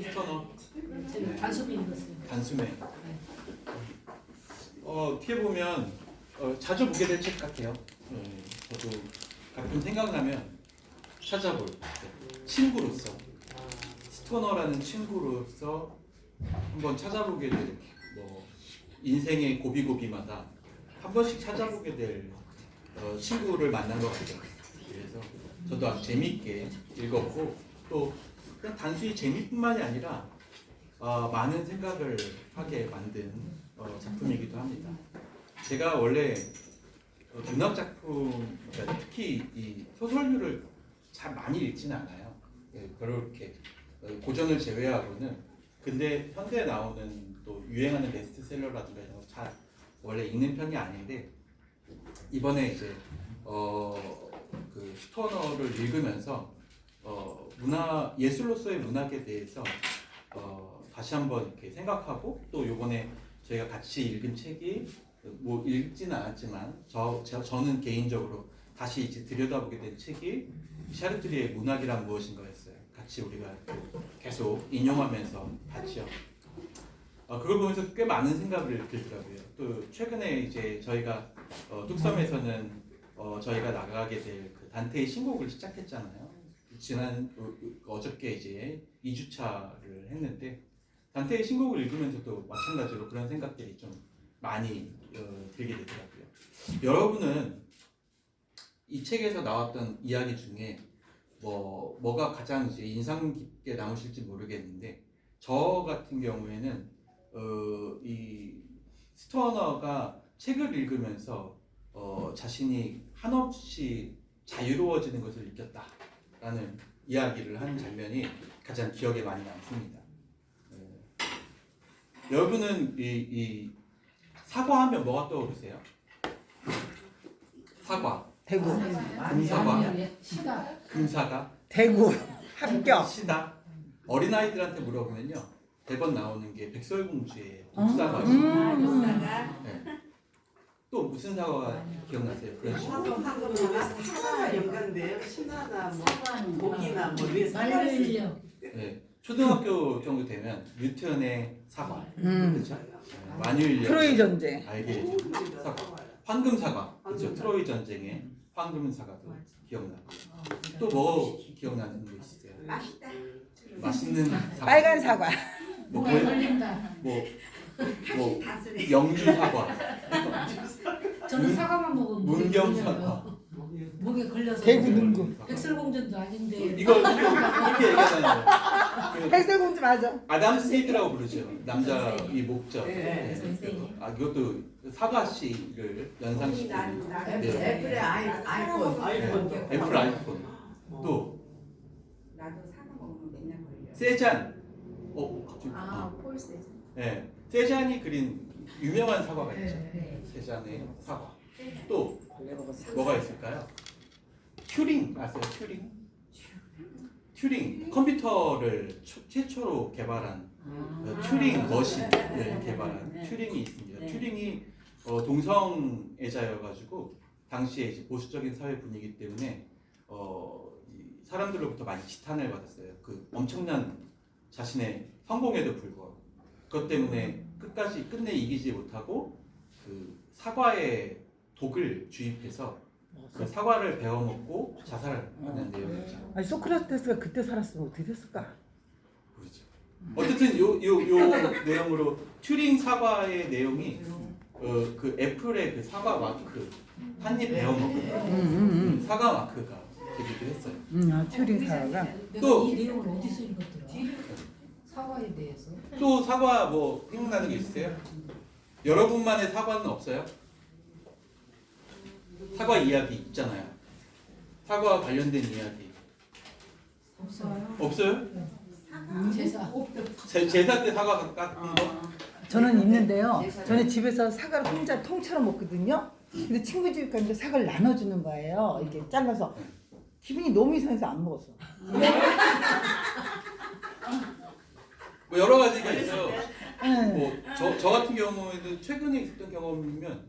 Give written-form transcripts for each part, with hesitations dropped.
스터너. 저는 단숨에 읽었어요. 단숨에. 어떻게 보면 자주 보게 될 책 같아요. 저도 가끔 생각나면 찾아볼 친구로서 스토너라는 친구로서 한번 찾아보게 될 뭐 인생의 고비고비마다 한 번씩 찾아보게 될 친구를 만난 것 같아요. 그래서 저도 아주 재미있게 읽었고 또 그냥 단순히 재미뿐만이 아니라 많은 생각을 하게 만든 작품이기도 합니다. 제가 원래 문학 작품, 그러니까 특히 이 소설류를 잘 많이 읽지는 않아요. 그렇게 고전을 제외하고는. 근데 현대에 나오는 또 유행하는 베스트셀러라든가 이런 거 잘 원래 읽는 편이 아닌데 이번에 이제 그 스토너를 읽으면서 예술로서의 문학에 대해서 다시 한번 이렇게 생각하고 또 요번에 저희가 같이 읽은 책이 뭐 읽지는 않았지만 저는 개인적으로 다시 이제 들여다보게 된 책이 샤르트리의 문학이란 무엇인가였어요. 같이 우리가 계속 인용하면서 봤죠. 그걸 보면서 꽤 많은 생각을 들더라고요. 또 최근에 이제 저희가 뚝섬에서는 저희가 나가게 될 그 단테의 신곡을 시작했잖아요. 지난 어저께 이제 2주차를 했는데 단테의 신곡을 읽으면서도 마찬가지로 그런 생각들이 좀 많이 들게 되더라고요. 여러분은 이 책에서 나왔던 이야기 중에 뭐가 가장 이제 인상 깊게 남으실지 모르겠는데 저 같은 경우에는 이 스토너가 책을 읽으면서 자신이 한없이 자유로워지는 것을 느꼈다라는 이야기를 하는 장면이 가장 기억에 많이 남습니다. 여러분은 이 사과하면 뭐가 떠오르세요? 사과. 대구. 금사과. 시다. 금사과. 대구. 합격. 시다. 어린아이들한테 물어보면요. 대번 나오는 게 백설공주의 독사과죠. 독사가 네. 또 무슨 사과가 기억나세요? 그런 식으로. 황금 사과가 연관돼요. 신화나 뭐 고기나 뭐 위에 사과를 말을요. 네. 초등학교 정도 되면 뉴턴의 사과. 그렇죠? 만유인력. 트로이 전쟁. 알게 사과. 황금 사과. 그렇죠. 트로이 전쟁의 황금 사과도 기억나고. 또 뭐 기억나는 거 있으세요? 맛있다. 맛있는 사과. 빨간 사과. 목에 걸린다. 뭐 다스리. 영주 사과. 저는 사과만 먹으면 문경 사과. 목에 걸려서. 대구 능구. 백설공주도 아닌데. 이거 이렇게 얘기하잖아요. 백설공주 맞아. 아담 스미드라고 부르죠. 남자 이 목적. 네. 선생님. 이것도 사과씨를 연상시키는 네. 애플의 아이폰. 애플 아이폰. 또 나도 사과 먹으면 맨날 걸려. 세잔. 폴 세잔. 네. 세잔이 그린 유명한 사과가 있죠. 네. 세잔의 사과. 또 뭐가 있을까요? 튜링 아세요? 튜링 컴퓨터를 최초로 개발한 튜링 머신을 개발한 튜링이 있습니다. 튜링이 동성애자여가지고 당시에 이제 보수적인 사회 분위기 때문에 이 사람들로부터 많이 지탄을 받았어요. 그 엄청난 자신의 성공에도 불구하고 그것 때문에 끝내 이기지 못하고 그 사과의 독을 주입해서 그 사과를 베어먹고 자살을 하는 내용이죠. 아니 소크라테스가 그때 살았으면 어떻게 됐을까? 그렇죠. 어쨌든 요 내용으로 튜링 사과의 내용이 그 애플의 그 사과 마크 한입 베어먹은 사과 마크가 되기도 했어요. 튜링 사과가. 또- 이 내용을 어디서 읽었더라? 사과에 대해서. 또 사과 뭐 생각나는 게 있으세요? 여러분만의 사과는 없어요? 사과 이야기 있잖아요. 사과와 관련된 이야기 없어요. 없어요? 제사. 제사 때 사과 깎은 거? 저는 있는데요. 저는 집에서 사과를 혼자 통째로 먹거든요. 근데 친구 집 갔는데 사과를 나눠주는 거예요. 이렇게 잘라서. 기분이 너무 이상해서 안 먹었어. 뭐 여러 가지가 있어요. 응. 뭐 저 같은 경우에도 최근에 있었던 경험이면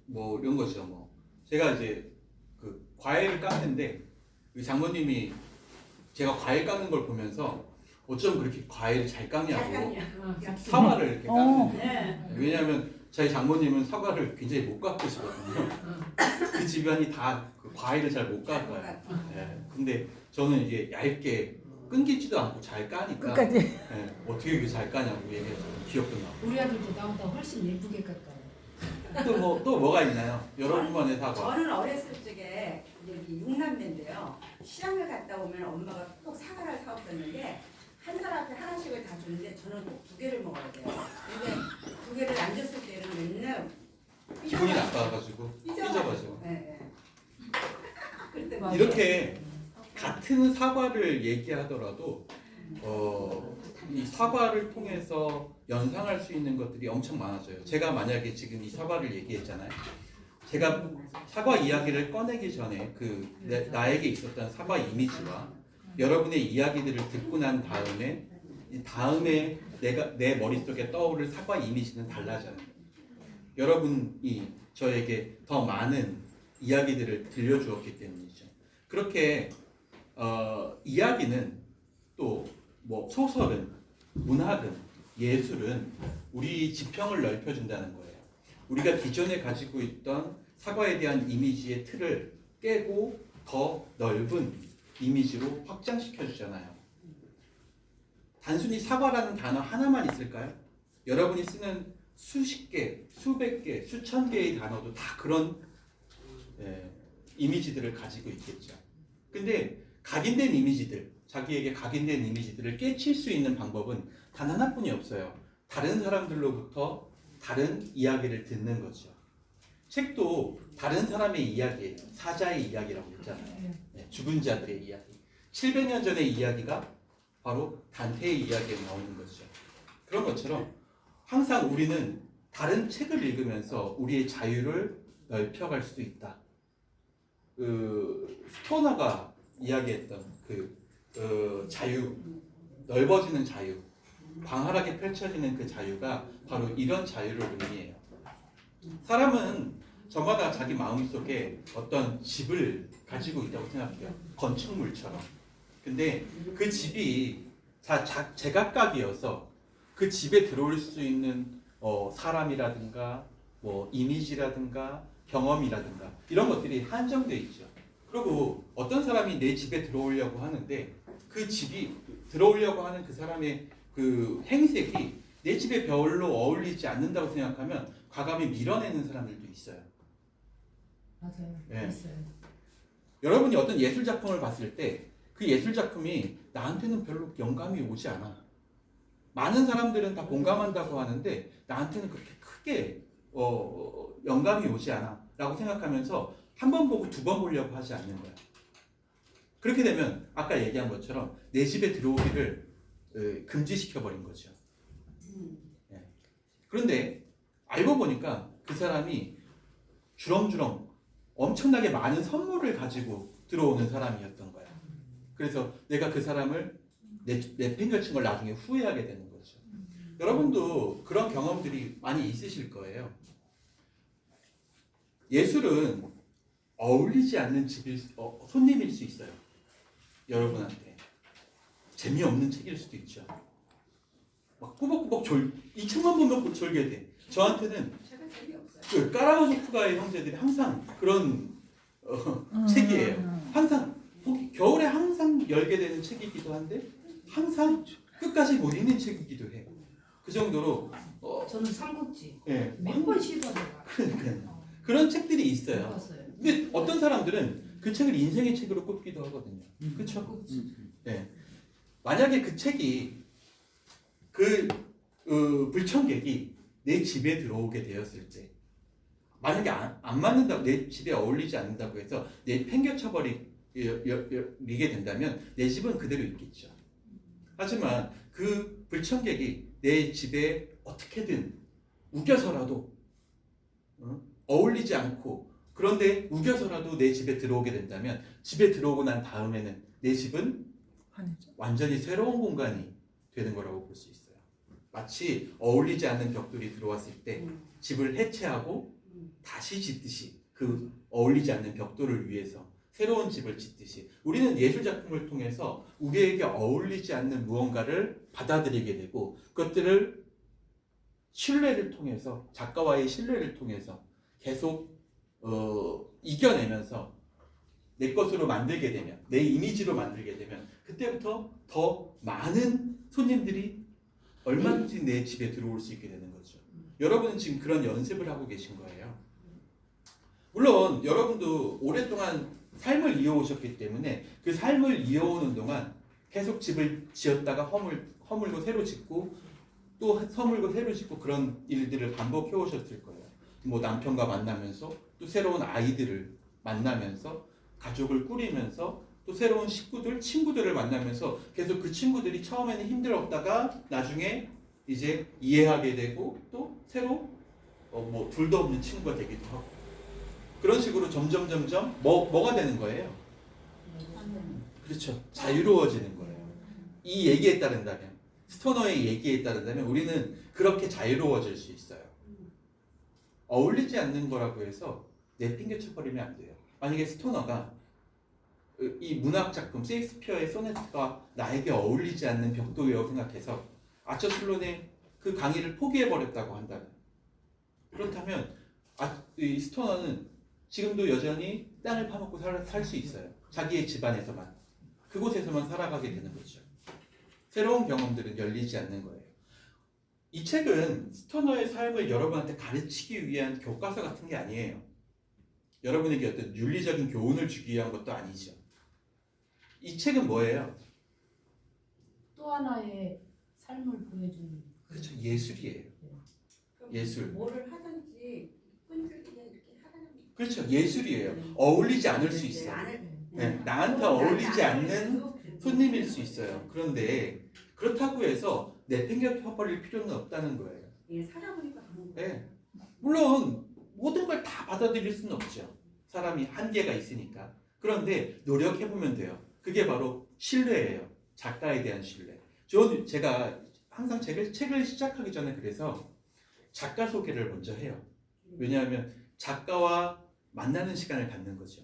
뭐 이런 거죠. 뭐 제가 이제 그 과일을 깎는데 그 장모님이 제가 과일 깎는 걸 보면서 어쩜 그렇게 과일을 잘 깎냐고 어, 사과를 이렇게 깎는데 네. 왜냐하면 저희 장모님은 사과를 굉장히 못 깎으시거든요. 그 집안이 다그 과일을 잘 못 깎아요. 예, 근데 저는 이게 얇게 끊기지도 않고 잘 까니까 끝까지. 예, 어떻게 이렇게 잘 까냐고 얘기해서 기억도 나고. 우리 아들도 나보다 훨씬 예쁘게 깎아요. 또 뭐가 있나요? 여러분만의 사과. 저는 어렸을 적에 여기 육남매인데요. 시장을 갔다 오면 엄마가 꼭 사과를 사왔었는데 한 사람한테 하나씩을 다 주는데 저는 꼭 두 개를 먹어야 돼요. 근데 두 개를 남겼을 때는 맨날 기분이 나빠가지고 삐져가지고. 네, 네. 그때 막 이렇게 같은 사과를 얘기하더라도 이 사과를 통해서 연상할 수 있는 것들이 엄청 많아져요. 제가 만약에 지금 이 사과를 얘기했잖아요. 제가 사과 이야기를 꺼내기 전에 나에게 있었던 사과 이미지와 여러분의 이야기들을 듣고 난 다음에 내 머릿속에 떠오를 사과 이미지는 달라져요. 여러분이 저에게 더 많은 이야기들을 들려주었기 때문이죠. 그렇게 이야기는 또 뭐 소설은 문학은 예술은 우리 지평을 넓혀준다는 거예요. 우리가 기존에 가지고 있던 사과에 대한 이미지의 틀을 깨고 더 넓은 이미지로 확장시켜 주잖아요. 단순히 사과라는 단어 하나만 있을까요? 여러분이 쓰는 수십 개, 수백 개, 수천 개의 단어도 다 그런 이미지들을 가지고 있겠죠. 근데 각인된 이미지들, 자기에게 각인된 이미지들을 깨칠 수 있는 방법은 단 하나뿐이 없어요. 다른 사람들로부터 다른 이야기를 듣는 거죠. 책도 다른 사람의 이야기예요. 사자의 이야기라고 했잖아요. 죽은 자들의 이야기. 700년 전의 이야기가 바로 단테의 이야기에 나오는 거죠. 그런 것처럼 항상 우리는 다른 책을 읽으면서 우리의 자유를 넓혀갈 수 있다. 스토너가 이야기했던 자유, 넓어지는 자유, 광활하게 펼쳐지는 그 자유가 바로 이런 자유를 의미해요. 사람은 저마다 자기 마음속에 어떤 집을 가지고 있다고 생각해요. 건축물처럼. 근데 그 집이 제각각이어서 그 집에 들어올 수 있는 사람이라든가 뭐 이미지라든가 경험이라든가 이런 것들이 한정되어 있죠. 그리고 어떤 사람이 내 집에 들어오려고 하는데 그 집이 들어오려고 하는 그 사람의 그 행색이 내 집에 별로 어울리지 않는다고 생각하면 과감히 밀어내는 사람들도 있어요. 맞아요. 네. 있어요. 여러분이 어떤 예술 작품을 봤을 때 그 예술 작품이 나한테는 별로 영감이 오지 않아. 많은 사람들은 다 공감한다고 하는데 나한테는 그렇게 크게 영감이 오지 않아 라고 생각하면서 한 번 보고 두 번 보려고 하지 않는 거야. 그렇게 되면 아까 얘기한 것처럼 내 집에 들어오기를 금지시켜버린 거죠. 네. 그런데 알고 보니까 그 사람이 주렁주렁 엄청나게 많은 선물을 가지고 들어오는 사람이었던 거야. 그래서 내가 그 사람을 내팽겨친 걸 나중에 후회하게 되는 거죠. 여러분도 그런 경험들이 많이 있으실 거예요. 예술은 어울리지 않는 손님일 수 있어요. 여러분한테 재미없는 책일 수도 있죠. 막 꾸벅꾸벅 이 책만 보면 졸게 돼. 저한테는 책은 재미없어요. 그 까라마조프가의 형제들이 항상 그런 책이에요. 항상 겨울에 항상 열게 되는 책이기도 한데 항상 끝까지 못 읽는 책이기도 해요. 그 정도로 저는 삼국지 예, 몇 번 시도하다가 그런 책들이 못 있어요. 봤어요. 근데 어떤 사람들은 그 책을 인생의 책으로 꼽기도 하거든요. 그렇죠? 삼국지. 네. 만약에 그 책이 불청객이 내 집에 들어오게 되었을 때 만약에 안 맞는다고 내 집에 어울리지 않는다고 해서 내 팽겨쳐버리게 된다면 내 집은 그대로 있겠죠. 하지만 그 불청객이 내 집에 어떻게든 우겨서라도 어울리지 않고 그런데 우겨서라도 내 집에 들어오게 된다면 집에 들어오고 난 다음에는 내 집은 완전히 새로운 공간이 되는 거라고 볼 수 있어요. 마치 어울리지 않는 벽돌이 들어왔을 때 집을 해체하고 다시 짓듯이 그 어울리지 않는 벽돌을 위해서 새로운 집을 짓듯이 우리는 예술 작품을 통해서 우리에게 어울리지 않는 무언가를 받아들이게 되고 그것들을 신뢰를 통해서 작가와의 신뢰를 통해서 계속 이겨내면서 내 것으로 만들게 되면 내 이미지로 만들게 되면 그때부터 더 많은 손님들이 얼마든지 내 집에 들어올 수 있게 되는 거죠. 여러분은 지금 그런 연습을 하고 계신 거예요. 물론 여러분도 오랫동안 삶을 이어오셨기 때문에 그 삶을 이어오는 동안 계속 집을 지었다가 허물고 새로 짓고 또 허물고 새로 짓고 그런 일들을 반복해 오셨을 거예요. 뭐 남편과 만나면서 또 새로운 아이들을 만나면서 가족을 꾸리면서 또 새로운 식구들, 친구들을 만나면서 계속 그 친구들이 처음에는 힘들었다가 나중에 이제 이해하게 되고 또 새로 뭐 둘도 없는 친구가 되기도 하고 그런 식으로 점점 뭐가 되는 거예요? 그렇죠. 자유로워지는 거예요. 이 얘기에 따른다면 스토너의 얘기에 따른다면 우리는 그렇게 자유로워질 수 있어요. 어울리지 않는 거라고 해서 내팽개쳐 버리면 안 돼요. 만약에 스토너가 이 문학 작품 셰익스피어의 소네트가 나에게 어울리지 않는 벽돌이라고 생각해서 아처 슬론의 그 강의를 포기해 버렸다고 한다면 그렇다면 이 스토너는 지금도 여전히 땅을 파먹고 살 수 있어요. 자기의 집안에서만 그곳에서만 살아가게 되는 거죠. 새로운 경험들은 열리지 않는 거예요. 이 책은 스토너의 삶을 여러분한테 가르치기 위한 교과서 같은 게 아니에요. 여러분에게 어떤 윤리적인 교훈을 주기 위한 것도 아니죠. 이 책은 뭐예요? 또 하나의 삶을 보여주는. 그렇죠. 예술이에요. 예술. 뭐를 하든지 끈질기게 이렇게 하라는 그렇죠. 예술이에요. 어울리지 않을 수 있어요. 네, 나한테 어울리지 않는 손님일 수 있어요. 그런데 그렇다고 해서 내팽개쳐버릴 필요는 없다는 거예요. 예, 살아보니까 그런 거. 네. 물론 모든 걸 다 받아들일 수는 없죠. 사람이 한계가 있으니까. 그런데 노력해보면 돼요. 그게 바로 신뢰예요. 작가에 대한 신뢰. 제가 항상 책을 시작하기 전에 그래서 작가 소개를 먼저 해요. 왜냐하면 작가와 만나는 시간을 갖는 거죠.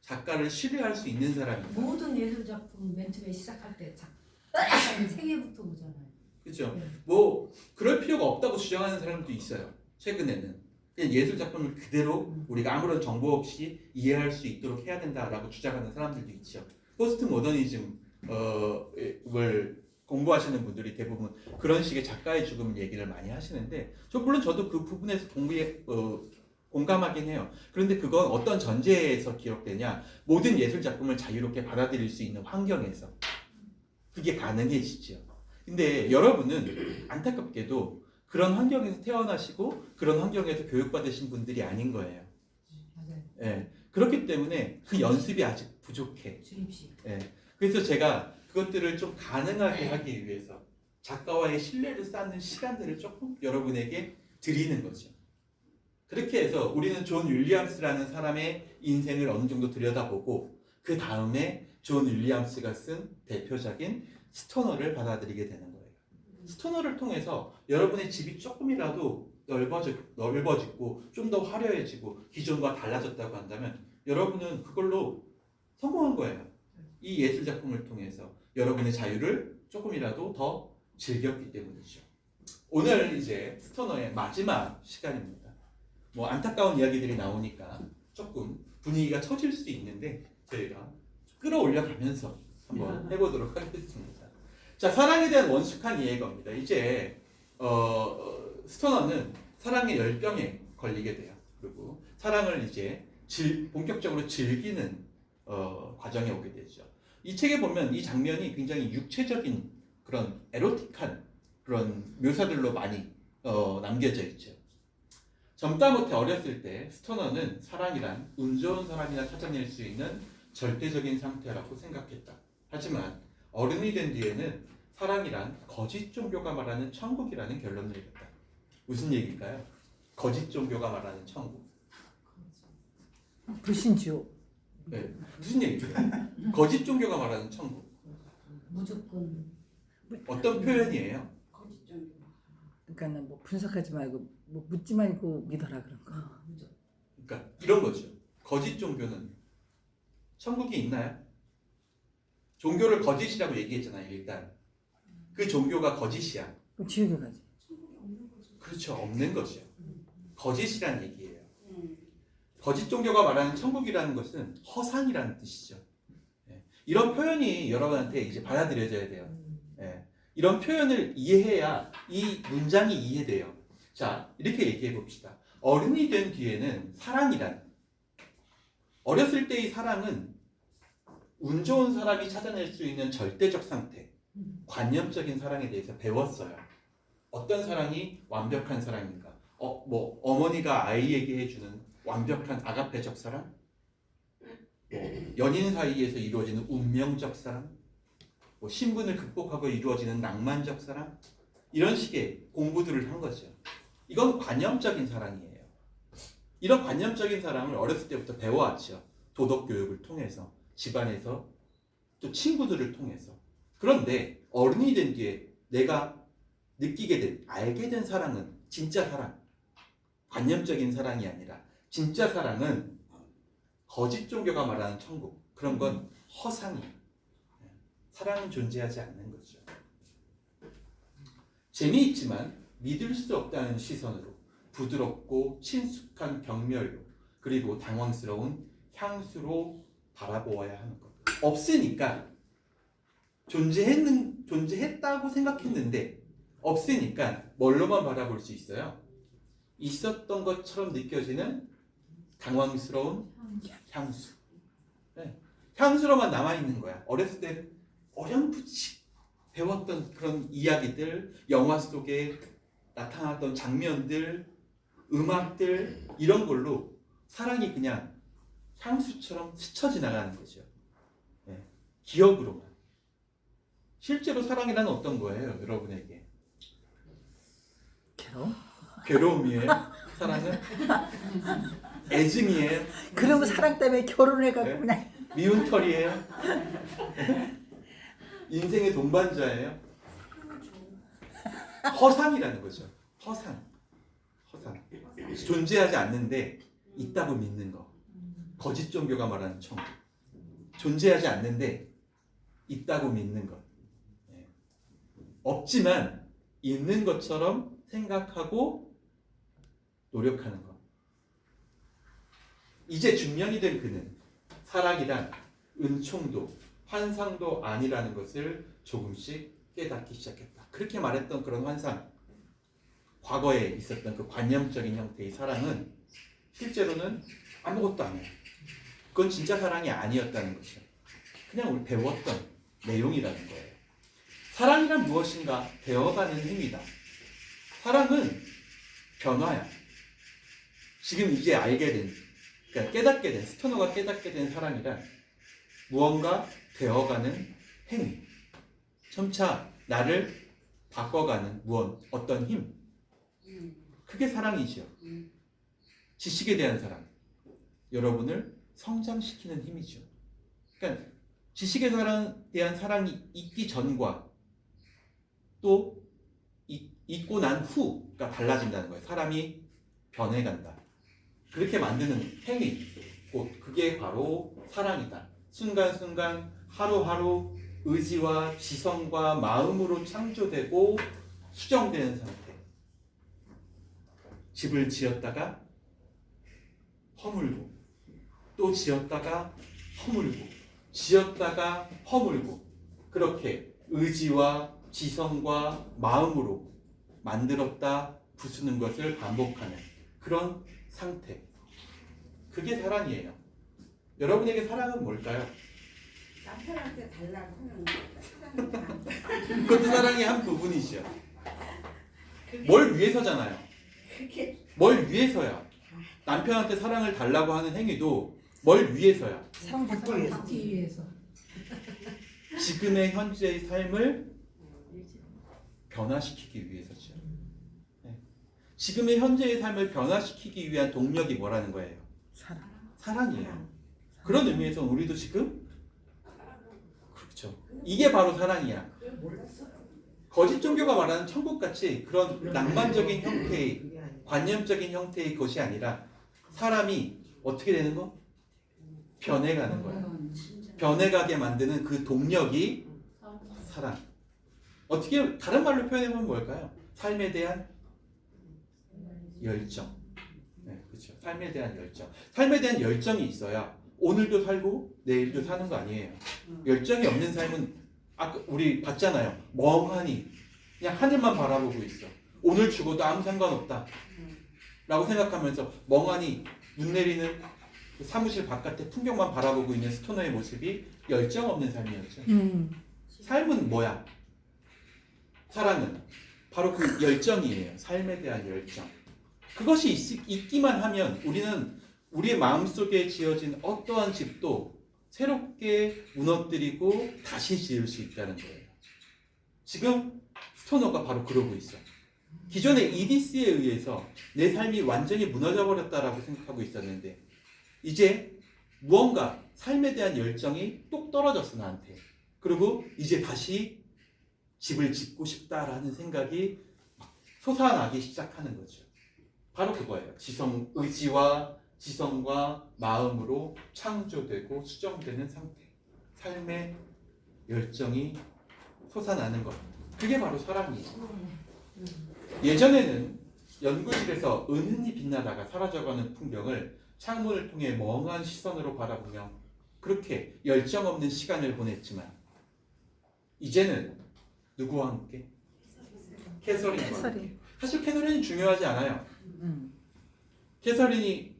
작가를 신뢰할 수 있는 사람이. 모든 예술 작품 맨 처음에 시작할 때 작가의 세계부터 오잖아요. 그렇죠. 네. 뭐 그럴 필요가 없다고 주장하는 사람도 있어요. 최근에는 그냥 예술 작품을 그대로 우리가 아무런 정보 없이 이해할 수 있도록 해야 된다라고 주장하는 사람들도 있죠. 포스트 모더니즘을 공부하시는 분들이 대부분 그런 식의 작가의 죽음 얘기를 많이 하시는데 물론 저도 그 부분에서 공감하긴 해요. 그런데 그건 어떤 전제에서 기록되냐? 모든 예술 작품을 자유롭게 받아들일 수 있는 환경에서 그게 가능해지죠. 근데 여러분은 안타깝게도 그런 환경에서 태어나시고 그런 환경에서 교육받으신 분들이 아닌 거예요. 맞아요. 예. 그렇기 때문에 그 연습이 아직 부족해. 주입식. 예. 그래서 제가 그것들을 좀 가능하게 하기 위해서 작가와의 신뢰를 쌓는 시간들을 조금 여러분에게 드리는 거죠. 그렇게 해서 우리는 존 윌리엄스라는 사람의 인생을 어느 정도 들여다보고 그 다음에 존 윌리엄스가 쓴 대표작인 스토너를 받아들이게 되는 거예요. 스토너를 통해서 여러분의 집이 조금이라도 넓어지고 좀 더 화려해지고 기존과 달라졌다고 한다면 여러분은 그걸로 성공한 거예요. 이 예술 작품을 통해서 여러분의 자유를 조금이라도 더 즐겼기 때문이죠. 오늘 이제 스토너의 마지막 시간입니다. 뭐 안타까운 이야기들이 나오니까 조금 분위기가 처질 수 있는데 저희가 끌어올려 가면서 한번 해보도록 하겠습니다. 자, 사랑에 대한 원숙한 이해가입니다. 이제 스토너는 사랑의 열병에 걸리게 돼요. 그리고 사랑을 이제 본격적으로 즐기는 과정에 오게 되죠. 이 책에 보면 이 장면이 굉장히 육체적인 그런 에로틱한 그런 묘사들로 많이 남겨져 있죠. 젊다 못해 어렸을 때 스토너는 사랑이란 운 좋은 사람이나 찾아낼 수 있는 절대적인 상태라고 생각했다. 하지만 어른이 된 뒤에는 사랑이란 거짓 종교가 말하는 천국이라는 결론을 내렸다. 무슨 얘기일까요? 거짓 종교가 말하는 천국. 불신지옥. 네, 무슨 얘기죠? 거짓 종교가 말하는 천국. 무조건. 어떤 표현이에요? 거짓 좀. 그러니까는 뭐 분석하지 말고 뭐 묻지 말고 믿어라 그런 거. 무조건. 그러니까 이런 거죠. 거짓 종교는 천국이 있나요? 종교를 거짓이라고 얘기했잖아요. 일단 그 종교가 거짓이야. 그럼 지옥에 가지. 그렇죠. 없는 거죠. 거짓이라는 얘기예요. 음. 거짓 종교가 말하는 천국이라는 것은 허상이라는 뜻이죠. 예. 이런 표현이 여러분한테 이제 받아들여져야 돼요. 예. 이런 표현을 이해해야 이 문장이 이해돼요. 자, 이렇게 얘기해 봅시다. 어른이 된 뒤에는 사랑이란, 어렸을 때의 사랑은 운 좋은 사람이 찾아낼 수 있는 절대적 상태, 관념적인 사랑에 대해서 배웠어요. 어떤 사랑이 완벽한 사랑인가? 뭐 어머니가 아이에게 해주는 완벽한 아가페적 사랑? 뭐 연인 사이에서 이루어지는 운명적 사랑? 뭐 신분을 극복하고 이루어지는 낭만적 사랑? 이런 식의 공부들을 한 거죠. 이건 관념적인 사랑이에요. 이런 관념적인 사랑을 어렸을 때부터 배워왔죠. 도덕 교육을 통해서, 집안에서, 또 친구들을 통해서. 그런데 어른이 된 뒤에 내가 느끼게 된, 알게 된 사랑은 진짜 사랑. 관념적인 사랑이 아니라 진짜 사랑은 거짓 종교가 말하는 천국. 그런 건 허상이에요. 사랑은 존재하지 않는 거죠. 재미있지만 믿을 수 없다는 시선으로 부드럽고 친숙한 경멸로 그리고 당황스러운 향수로 바라보아야 하는 것. 없으니까 존재했다고 생각했는데 없으니까 뭘로만 바라볼 수 있어요? 있었던 것처럼 느껴지는 당황스러운 향수. 네. 향수로만 남아있는 거야. 어렸을 때 어렴풋이 배웠던 그런 이야기들, 영화 속에 나타났던 장면들, 음악들, 이런 걸로 사랑이 그냥 향수처럼 스쳐 지나가는 거죠. 네. 기억으로만. 실제로 사랑이란 어떤 거예요, 여러분에게? 괴로움이에요? 사랑은? 애증이에요? 그러면 사랑 때문에 결혼해갖고 네? 그냥 미운털이에요? 인생의 동반자예요? 허상이라는 거죠. 허상. 존재하지 않는데 있다고 믿는 거. 거짓 종교가 말하는 천국. 존재하지 않는데 있다고 믿는 것. 없지만 있는 것처럼 생각하고 노력하는 것. 이제 중년이 된 그는 사랑이란 은총도 환상도 아니라는 것을 조금씩 깨닫기 시작했다. 그렇게 말했던 그런 환상, 과거에 있었던 그 관념적인 형태의 사랑은 실제로는 아무것도 아니에요. 그건 진짜 사랑이 아니었다는 것이죠. 그냥 우리 배웠던 내용이라는 거예요. 사랑이란 무엇인가 배워가는 행위다. 사랑은 변화야. 지금 이제 알게 된, 그러니까 깨닫게 된, 스토너가 깨닫게 된 사랑이란 무언가 되어가는 행위. 점차 나를 바꿔가는 어떤 힘. 그게 사랑이지요. 지식에 대한 사랑. 여러분을 성장시키는 힘이죠. 그러니까 지식에 대한 사랑이 있기 전과 또 있고 난 후가 달라진다는 거예요. 사람이 변해간다. 그렇게 만드는 행위. 곧 그게 바로 사랑이다. 순간순간 하루하루 의지와 지성과 마음으로 창조되고 수정되는 상태. 집을 지었다가 허물고 또 지었다가 허물고 지었다가 허물고 그렇게 의지와 지성과 마음으로 만들었다 부수는 것을 반복하는 그런 상태. 그게 사랑이에요. 여러분에게 사랑은 뭘까요? 남편한테 달라고 하는 거. 그것도 사랑의 한 부분이죠. 뭘 위해서잖아요. 그렇게 뭘 위해서야. 남편한테 사랑을 달라고 하는 행위도 뭘 위해서야. 사랑받기 위해서. 받기 위해서. 지금의 현재의 삶을 변화시키기 위해서죠. 네. 지금의 현재의 삶을 변화시키기 위한 동력이 뭐라는 거예요? 사랑이에요. 그런 의미에서 우리도 지금 그렇죠. 이게 바로 사랑이야. 거짓 종교가 말하는 천국같이 그런 낭만적인 형태의 관념적인 형태의 것이 아니라 사람이 어떻게 되는 거? 변해가는 거야. 변해가게 만드는 그 동력이 사랑. 어떻게 다른 말로 표현해보면 뭘까요? 삶에 대한 열정. 네, 그렇죠. 삶에 대한 열정. 삶에 대한 열정이 있어야 오늘도 살고 내일도 사는 거 아니에요. 열정이 없는 삶은 아까 우리 봤잖아요. 멍하니 그냥 하늘만 바라보고 있어. 오늘 죽어도 아무 상관없다 라고 생각하면서 멍하니 눈 내리는 그 사무실 바깥의 풍경만 바라보고 있는 스토너의 모습이 열정 없는 삶이었죠. 삶은 뭐야? 사랑은 바로 그 열정이에요. 삶에 대한 열정. 그것이 있기만 하면 우리는 우리의 마음속에 지어진 어떠한 집도 새롭게 무너뜨리고 다시 지을 수 있다는 거예요. 지금 스토너가 바로 그러고 있어. 기존의 이디스에 의해서 내 삶이 완전히 무너져 버렸다라고 생각하고 있었는데 이제 무언가 삶에 대한 열정이 똑 떨어졌어 나한테. 그리고 이제 다시 집을 짓고 싶다라는 생각이 솟아나기 시작하는 거죠. 바로 그거예요. 의지와 지성과 마음으로 창조되고 수정되는 상태. 삶의 열정이 솟아나는 것. 그게 바로 사랑이에요. 예전에는 연구실에서 은은히 빛나다가 사라져가는 풍경을 창문을 통해 멍한 시선으로 바라보며 그렇게 열정 없는 시간을 보냈지만 이제는 누구와 함께? 캐서린과 함께. 사실 캐서린이 중요하지 않아요. 캐서린이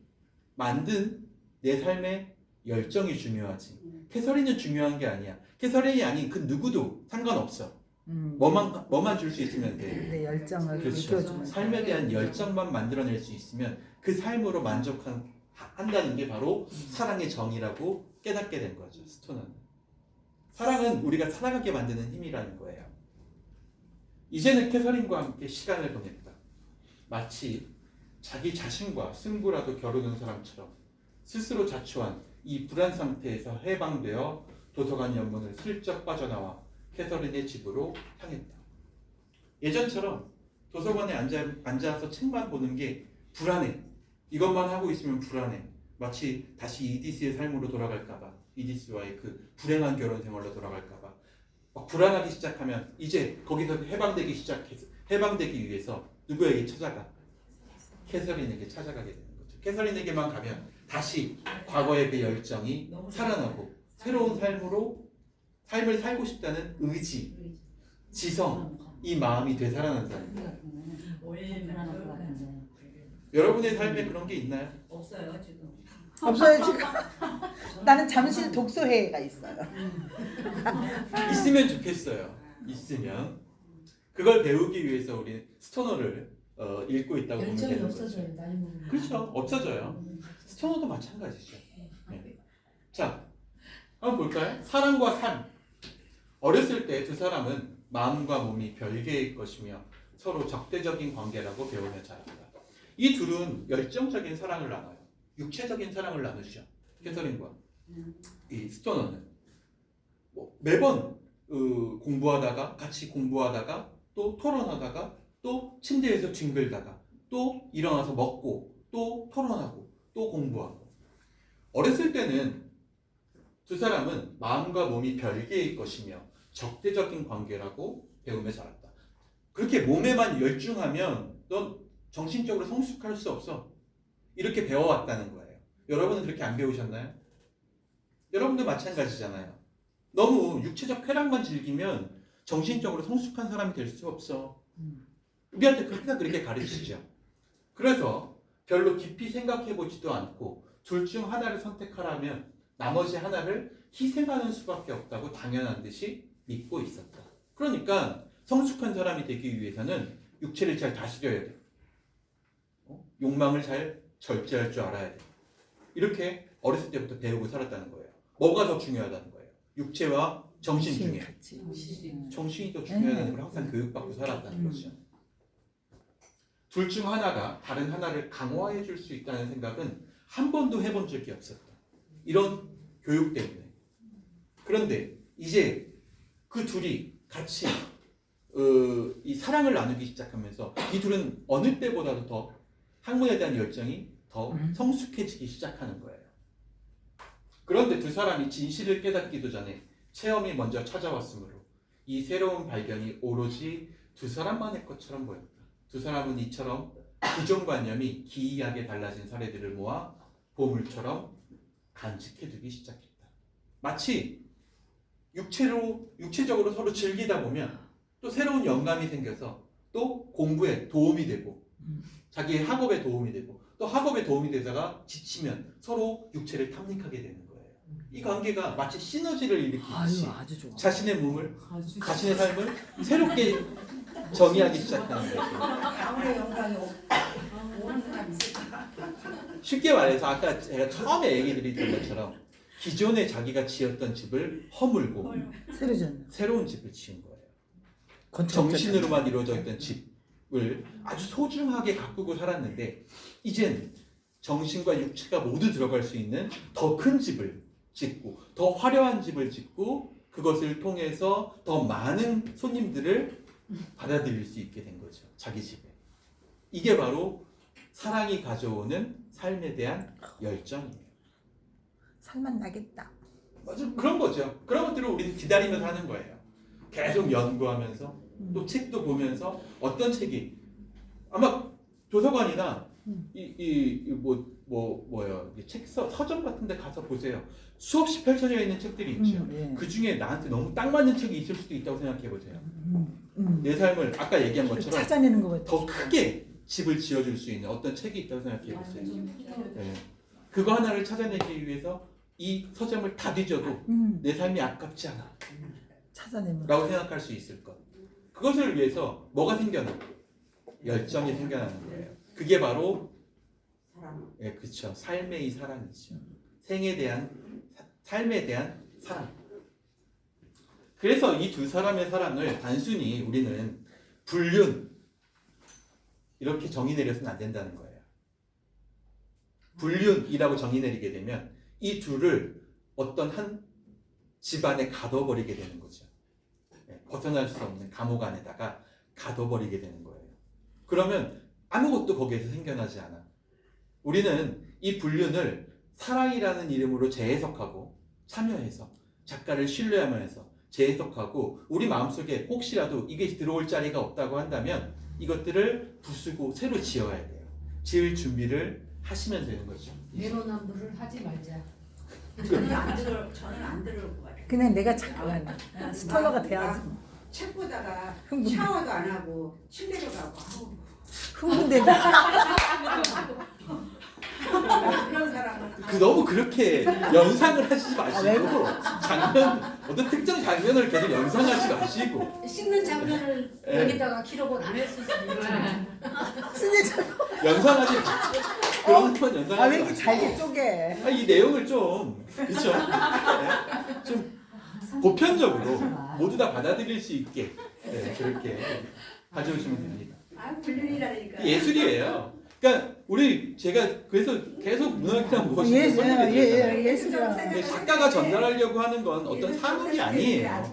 만든 내 삶의 열정이 중요하지. 캐서린은 중요한 게 아니야. 캐서린이 아닌 그 누구도 상관없어. 뭐만 줄 수 있으면 돼. 내 열정을 그렇죠. 느껴주면 삶에 대한 열정만 만들어낼 수 있으면 그 삶으로 만족한다는 게 바로 사랑의 정의라고 깨닫게 된 거죠. 스토너는. 사랑은 우리가 살아가게 만드는 힘이라는 거예요. 이제는 캐서린과 함께 시간을 보냈다. 마치 자기 자신과 승부라도 겨루는 사람처럼 스스로 자초한 이 불안 상태에서 해방되어 도서관 연문을 슬쩍 빠져나와 캐서린의 집으로 향했다. 예전처럼 도서관에 앉아서 책만 보는 게 불안해. 이것만 하고 있으면 불안해. 마치 다시 이디스의 삶으로 돌아갈까봐, 이디스와의 그 불행한 결혼 생활로 돌아갈까봐 막 불안하기 시작하면 이제 거기서 해방되기 위해서 누구에게 찾아가? 캐서린에게 찾아가게 되는 거죠. 캐서린에게만 가면 다시 과거의 그 열정이 살아나고 새로운 삶을 살고 싶다는 의지, 지성, 이 마음이 되살아난다는 거예요. 여러분의 삶에 그런 게 있나요? 없어요 지금. 없어요 지금. 나는 잠실 독서회가 있어요. 있으면 좋겠어요. 있으면 그걸 배우기 위해서 우리 스토너를 읽고 있다고 보면 열정이 되는 거죠. 없어져요. 나이 먹으면. 그렇죠. 없어져요. 스토너도 마찬가지죠. 네. 자, 한번 볼까요? 사랑과 삶. 어렸을 때 두 사람은 마음과 몸이 별개일 것이며 서로 적대적인 관계라고 배우며 자랐다. 이 둘은 열정적인 사랑을 나눠요. 육체적인 사랑을 나누죠. 캐서린과 이 스토너는 매번 공부하다가 같이 공부하다가 또 토론하다가 또 침대에서 뒹굴다가 또 일어나서 먹고 또 토론하고 또 공부하고. 어렸을 때는 두 사람은 마음과 몸이 별개일 것이며 적대적인 관계라고 배우며 자랐다. 그렇게 몸에만 열중하면 넌 정신적으로 성숙할 수 없어. 이렇게 배워왔다는 거예요. 여러분은 그렇게 안 배우셨나요? 여러분도 마찬가지잖아요. 너무 육체적 쾌락만 즐기면 정신적으로 성숙한 사람이 될 수 없어. 우리한테 항상 그렇게 가르치죠. 그래서 별로 깊이 생각해보지도 않고 둘 중 하나를 선택하라면 나머지 하나를 희생하는 수밖에 없다고 당연한 듯이 믿고 있었다. 그러니까 성숙한 사람이 되기 위해서는 육체를 잘 다스려야 돼. 욕망을 잘 절제할 줄 알아야 돼. 이렇게 어렸을 때부터 배우고 살았다는 거예요. 뭐가 더 중요하다는 거예요? 육체와 정신 중에. 정신이 더 중요하다는 걸 항상 교육받고 살았다는 거죠. 둘 중 하나가 다른 하나를 강화해 줄 수 있다는 생각은 한 번도 해본 적이 없었다. 이런 교육 때문에. 그런데 이제 그 둘이 같이 이 사랑을 나누기 시작하면서 이 둘은 어느 때보다도 더 학문에 대한 열정이 더 성숙해지기 시작하는 거예요. 그런데 두 사람이 진실을 깨닫기도 전에 체험이 먼저 찾아왔으므로 이 새로운 발견이 오로지 두 사람만의 것처럼 보였다. 두 사람은 이처럼 기존관념이 기이하게 달라진 사례들을 모아 보물처럼 간직해두기 시작했다. 마치 육체적으로 서로 즐기다 보면 또 새로운 영감이 생겨서 또 공부에 도움이 되고 자기의 학업에 도움이 되고 또 학업에 도움이 되다가 지치면 서로 육체를 탐닉하게 되는 거예요. 이 관계가 마치 시너지를 일으키듯이 아주 좋아. 자신의 몸을, 아주 자신의 삶을 새롭게 정의하기 시작하는 거죠. 아무리 영광이 오는 사람이 있을까? 쉽게 말해서 아까 제가 처음에 얘기 드렸던 것처럼 기존에 자기가 지었던 집을 허물고 새로 졌네. 새로운 집을 지은 거예요. 건축 정신으로만 이루어져 있던 집을 아주 소중하게 가꾸고 살았는데 이젠 정신과 육체가 모두 들어갈 수 있는 더 큰 집을 짓고 더 화려한 집을 짓고 그것을 통해서 더 많은 손님들을 받아들일 수 있게 된 거죠. 자기 집에. 이게 바로 사랑이 가져오는 삶에 대한 열정이에요. 살만 나겠다. 맞아, 그런 거죠. 그런 것들을 우리는 기다리면서 하는 거예요. 계속 연구하면서 또 책도 보면서 어떤 책이 아마 도서관이나 책 서점 같은 데 가서 보세요. 수없이 펼쳐져 있는 책들이 있죠. 예. 그 중에 나한테 너무 딱 맞는 책이 있을 수도 있다고 생각해 보세요. 내 삶을 아까 얘기한 것처럼 찾아내는 거 같아. 더 크게 집을 지어줄 수 있는 어떤 책이 있다고 생각해 보세요. 네. 그거 하나를 찾아내기 위해서 이 서점을 다 뒤져도 내 삶이 아깝지 않아 찾아내면. 라고 생각할 수 있을 것. 그것을 위해서 뭐가 생겨나? 열정이 생겨나는 거예요. 그게 바로 사람. 그렇죠. 삶의 이 사랑이죠. 삶에 대한 사랑. 그래서 이 두 사람의 사랑을 단순히 우리는 불륜 이렇게 정의 내려서는 안 된다는 거예요. 불륜이라고 정의 내리게 되면 이 둘을 어떤 한 집안에 가둬버리게 되는 거죠. 벗어날 수 없는 감옥 안에다가 가둬버리게 되는 거예요. 그러면 아무것도 거기에서 생겨나지 않아. 우리는 이 불륜을 사랑이라는 이름으로 재해석하고 참여해서 작가를 신뢰하면서 재해석하고 우리 마음속에 혹시라도 이게 들어올 자리가 없다고 한다면 이것들을 부수고 새로 지어야 돼요. 지을 준비를 하시면 되는 거죠. 내로남불을 하지 말자. 저는 안 들을 것 같아요. 그냥 내가 작가가 스토너가 돼야지. 책 보다가 흥분. 샤워도 안 하고 침대로 가고 아우 흥분되고. 그런 사람은 너무 그렇게 연상을 하시지 왜 마시고 어떤 특정 장면을 계속 연상하지 마시고 씻는 장면을 예. 여기다가 기록을 안 했을 수도 있잖아. 연상하지 마시고 그런 건 연상하지 왜 이렇게 마시고 잘게 쪼개? 이 내용을 좀 그렇죠? 좀 보편적으로 모두 다 받아들일 수 있게 그렇게 가져오시면 됩니다. 불륜이라니까. 예술이에요. 그러니까 제가 그래서 계속 문학이란 무엇인가 예, 설명드렸잖아요. 예술이야. 근데 작가가 전달하려고 하는 건 어떤 산업이 아니에요.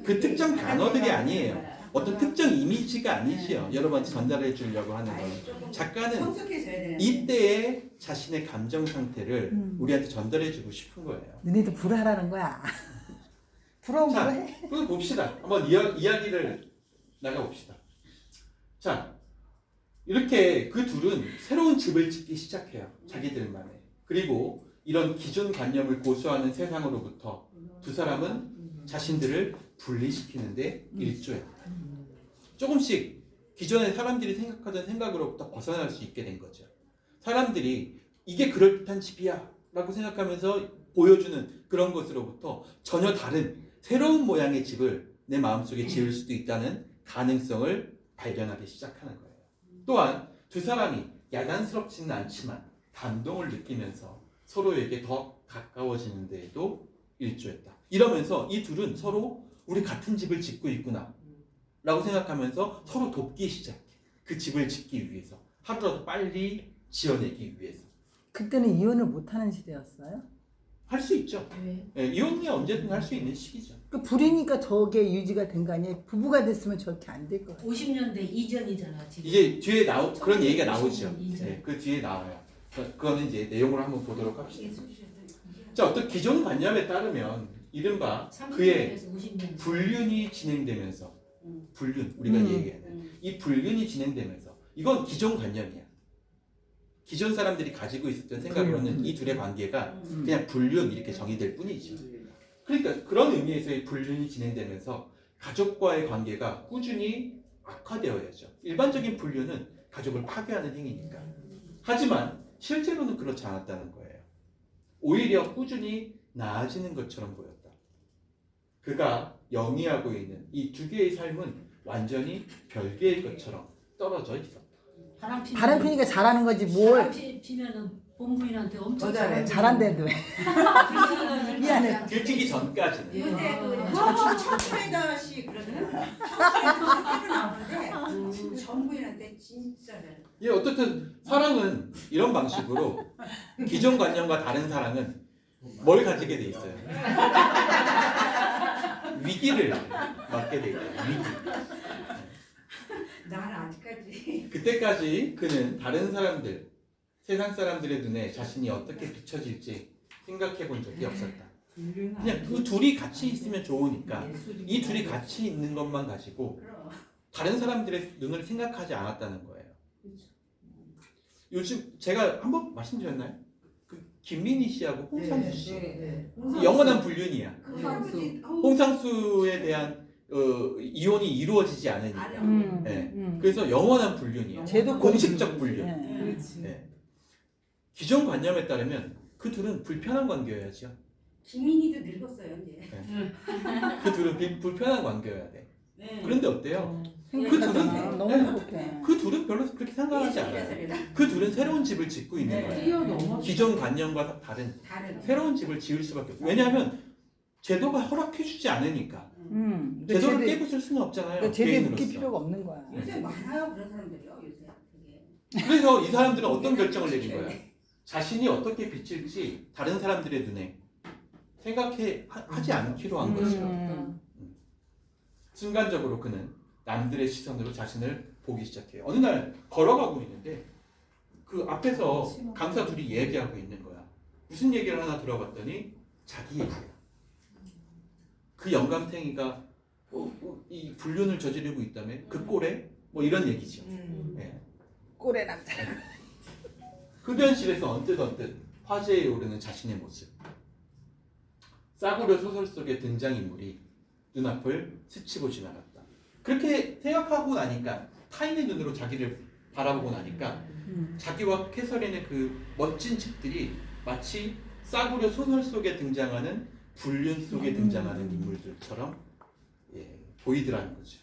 그 특정 단어들이 아니에요. 어떤 특정 이미지가 아니지요. 여러분한테 전달해 주려고 하는 건. 작가는 성숙해져야 되는. 이때의 자신의 감정 상태를 우리한테 전달해 주고 싶은 거예요. 너네도 불하라는 거야. 부러운 자, 불해. 그럼 봅시다. 한번 이야기를 나가봅시다. 자, 이렇게 그 둘은 새로운 집을 짓기 시작해요. 자기들만의. 그리고 이런 기존 관념을 고수하는 세상으로부터 두 사람은 자신들을 분리시키는데 일조해요. 조금씩 기존의 사람들이 생각하던 생각으로부터 벗어날 수 있게 된 거죠. 사람들이 이게 그럴듯한 집이야 라고 생각하면서 보여주는 그런 것으로부터 전혀 다른 새로운 모양의 집을 내 마음속에 지을 수도 있다는 가능성을 발견하기 시작하는 거예요. 또한 두 사람이 야단스럽지는 않지만 감동을 느끼면서 서로에게 더 가까워지는 데에도 일조했다. 이러면서 이 둘은 서로 우리 같은 집을 짓고 있구나 라고 생각하면서 서로 돕기 시작해. 그 집을 짓기 위해서. 하루라도 빨리 지어내기 위해서. 그때는 이혼을 못하는 시대였어요? 할 수 있죠. 왜? 이혼이 언제든 할 수 있는 시기죠. 그 불이니까 저게 유지가 된 거 아니에요? 부부가 됐으면 저렇게 안 될 거예요. 50년대 이전이잖아 지금. 이제 뒤에 그런 얘기가 나오죠. 1950년 이전. 그 뒤에 나와요. 그거는 이제 내용으로 한번 보도록 합시다. 자, 어떤 기존 관념에 따르면 이른바 그의 50년. 불륜이 진행되면서 불륜 우리가 얘기하는 이 불륜이 진행되면서 이건 기존 관념이야. 기존 사람들이 가지고 있었던 생각으로는 이 둘의 관계가 그냥 불륜 이렇게 정의될 뿐이죠. 그러니까 그런 의미에서의 불륜이 진행되면서 가족과의 관계가 꾸준히 악화되어야죠. 일반적인 불륜은 가족을 파괴하는 행위니까. 하지만 실제로는 그렇지 않았다는 거예요. 오히려 꾸준히 나아지는 것처럼 보였다. 그가 영위하고 있는 이 두 개의 삶은 완전히 별개의 것처럼 떨어져 있었다. 바람 피니까 잘하는 거지 뭘. 바람 피면은 본부인한테 엄청 잘해. 잘한대도 왜. 미안해. 들키기 전까지는. 예. 요새 그 청춘에다시 그러잖아요. 청춘에다 새로 나오는데 전부인한테 진짜 잘해. 예, 어떻든 사랑은 이런 방식으로 기존 관념과 다른 사랑은 뭘 가지게 돼 있어요? 위기를 맞게 돼 있어요. 위기. 나는 아직까지 그때까지 그는 다른 사람들, 세상 사람들의 눈에 자신이 어떻게 비춰질지 생각해 본 적이 없었다. 그냥 그 둘이 같이 있으면 좋으니까 이 둘이 같이 있는 것만 가지고 그럼. 다른 사람들의 눈을 생각하지 않았다는 거예요. 요즘 제가 한번 말씀드렸나요? 그 김민희 씨하고 홍상수 씨 영원한 불륜이야. 그 할아버지 홍상수에 대한 이혼이 이루어지지 않으니까. 네. 그래서 영원한 불륜이야. 쟤도 공식적 불륜. 네. 그렇지. 네. 기존 관념에 따르면 그 둘은 불편한 관계여야죠. 김민희도 늙었어요 이제. 그 둘은 불편한 관계여야 돼. 네. 그런데 어때요? 행복하잖아. 너무 행복해. 그 둘은 별로 그렇게 상관하지 않아요. 그 둘은 새로운 집을 짓고 있는 네. 거예요. 기존 관념과 다른 다른. 새로운 집을 지을 수밖에 없어요. 왜냐하면 제도가 허락해주지 않으니까. 제도를 깨부술 수는 없잖아요. 제대 묶일 개인으로서. 필요가 없는 거야. 요새 많아요 그런 사람들이요 요새. 되게. 그래서 이 사람들은 어떤 결정을 내린 거야? 자신이 어떻게 비칠지 다른 사람들의 눈에 생각하지 않기로 한 것이요. 순간적으로 그는 남들의 시선으로 자신을 보기 시작해요. 어느 날 걸어가고 있는데 그 앞에서 강사 둘이 얘기하고 있는 거야. 무슨 얘기를 하나 들어봤더니 자기 얘기야. 그 영감탱이가 이 불륜을 저지르고 있다며 그 꼴에 뭐 이런 얘기죠. 네. 꼴의 남자. 흡연실에서 언뜻 화제에 오르는 자신의 모습. 싸구려 소설 속의 등장인물이 눈앞을 스치고 지나갔다. 그렇게 생각하고 나니까 타인의 눈으로 자기를 바라보고 나니까 자기와 캐서린의 그 멋진 집들이 마치 싸구려 소설 속에 등장하는 불륜 속에 등장하는 인물들처럼 보이더라는 거죠.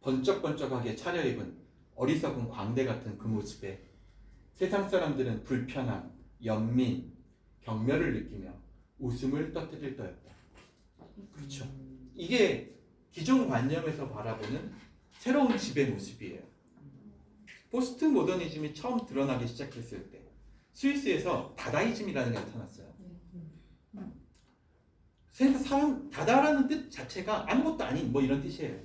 번쩍번쩍하게 차려입은 어리석은 광대 같은 그 모습에 세상 사람들은 불편함, 연민, 경멸을 느끼며 웃음을 터뜨릴 터였다. 그렇죠. 이게 기존 관념에서 바라보는 새로운 집의 모습이에요. 포스트 모더니즘이 처음 드러나기 시작했을 때 스위스에서 다다이즘이라는 게 나타났어요. 사람 다다라는 뜻 자체가 아무것도 아닌 뭐 이런 뜻이에요.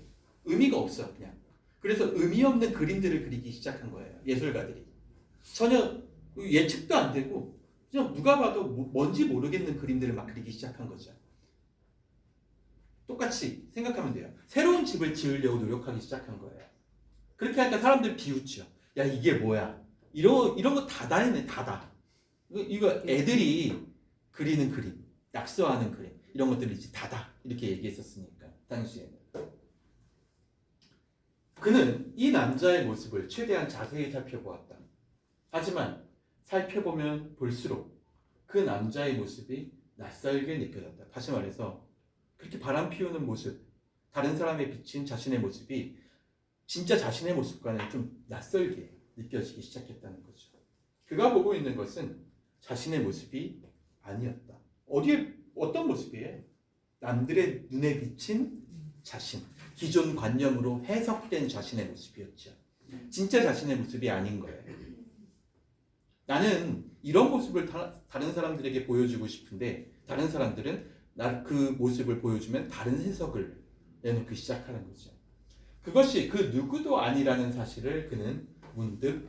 의미가 없어 그냥. 그래서 의미 없는 그림들을 그리기 시작한 거예요. 예술가들이. 전혀 예측도 안 되고 그냥 누가 봐도 뭔지 모르겠는 그림들을 막 그리기 시작한 거죠. 똑같이 생각하면 돼요. 새로운 집을 지으려고 노력하기 시작한 거예요. 그렇게 하니까 사람들 비웃죠. 야 이게 뭐야? 이런 거 다다이네 다다. 이거 애들이 그리는 그림, 낙서하는 그림 이런 것들이지 다다 이렇게 얘기했었으니까 당시에는. 그는 이 남자의 모습을 최대한 자세히 살펴보았다. 하지만 살펴보면 볼수록 그 남자의 모습이 낯설게 느껴졌다. 다시 말해서 그렇게 바람 피우는 모습, 다른 사람에 비친 자신의 모습이 진짜 자신의 모습과는 좀 낯설게 느껴지기 시작했다는 거죠. 그가 보고 있는 것은 자신의 모습이 아니었다. 어떤 모습이에요? 남들의 눈에 비친 자신, 기존 관념으로 해석된 자신의 모습이었죠. 진짜 자신의 모습이 아닌 거예요. 나는 이런 모습을 다른 사람들에게 보여주고 싶은데 다른 사람들은 그 모습을 보여주면 다른 해석을 내놓기 시작하는 거죠. 그것이 그 누구도 아니라는 사실을 그는 문득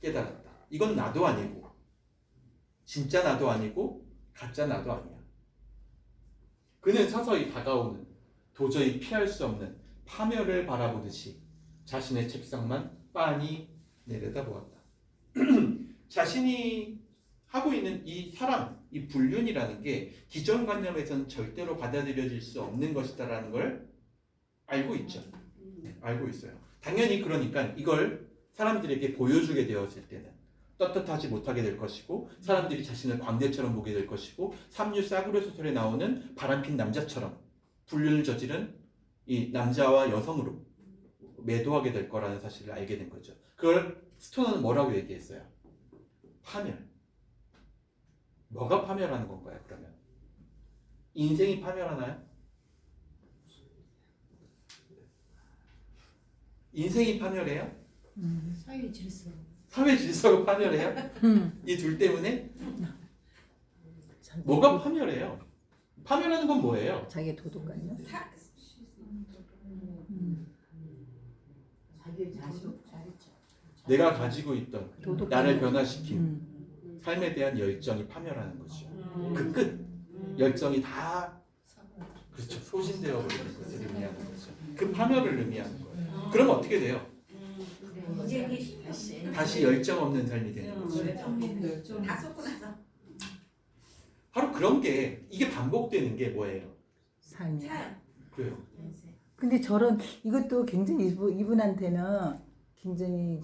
깨달았다. 이건 나도 아니고 진짜 나도 아니고 가짜 나도 아니야. 그는 서서히 다가오는 도저히 피할 수 없는 파멸을 바라보듯이 자신의 책상만 빤히 내려다보았다. 자신이 하고 있는 이 사랑, 이 불륜이라는 게 기존 관념에서는 절대로 받아들여질 수 없는 것이다라는 걸 알고 있죠. 알고 있어요. 당연히 그러니까 이걸 사람들에게 보여주게 되었을 때는 떳떳하지 못하게 될 것이고 사람들이 자신을 광대처럼 보게 될 것이고 삼류 싸구려 소설에 나오는 바람핀 남자처럼 불륜을 저지른 이 남자와 여성으로 매도하게 될 거라는 사실을 알게 된 거죠. 그걸 스토너는 뭐라고 얘기했어요? 파멸. 뭐가 파멸하는 건가요? 그러면 인생이 파멸하나요? 인생이 파멸해요? 사회 질서. 사회 질서가 파멸해요? 이 둘 때문에 뭐가 파멸해요? 파멸하는 건 뭐예요? 자기의 도덕관념. 자기 자신. 내가 가지고 있던 도덕관념. 나를 변화시킨 삶에 대한 열정이 파멸하는 거죠. 그 끝 열정이 다 그렇죠. 소진되어 버리는 것을 의미하는 거죠. 그 파멸을 의미하는 거예요. 그럼 어떻게 돼요? 이제 이게 다시 열정 없는 삶이 되는 거죠. 다 쏟고 나서 바로 그런 게 이게 반복되는 게 뭐예요? 삶이야. 차 그래요. 근데 저런 이것도 굉장히 이분한테는 굉장히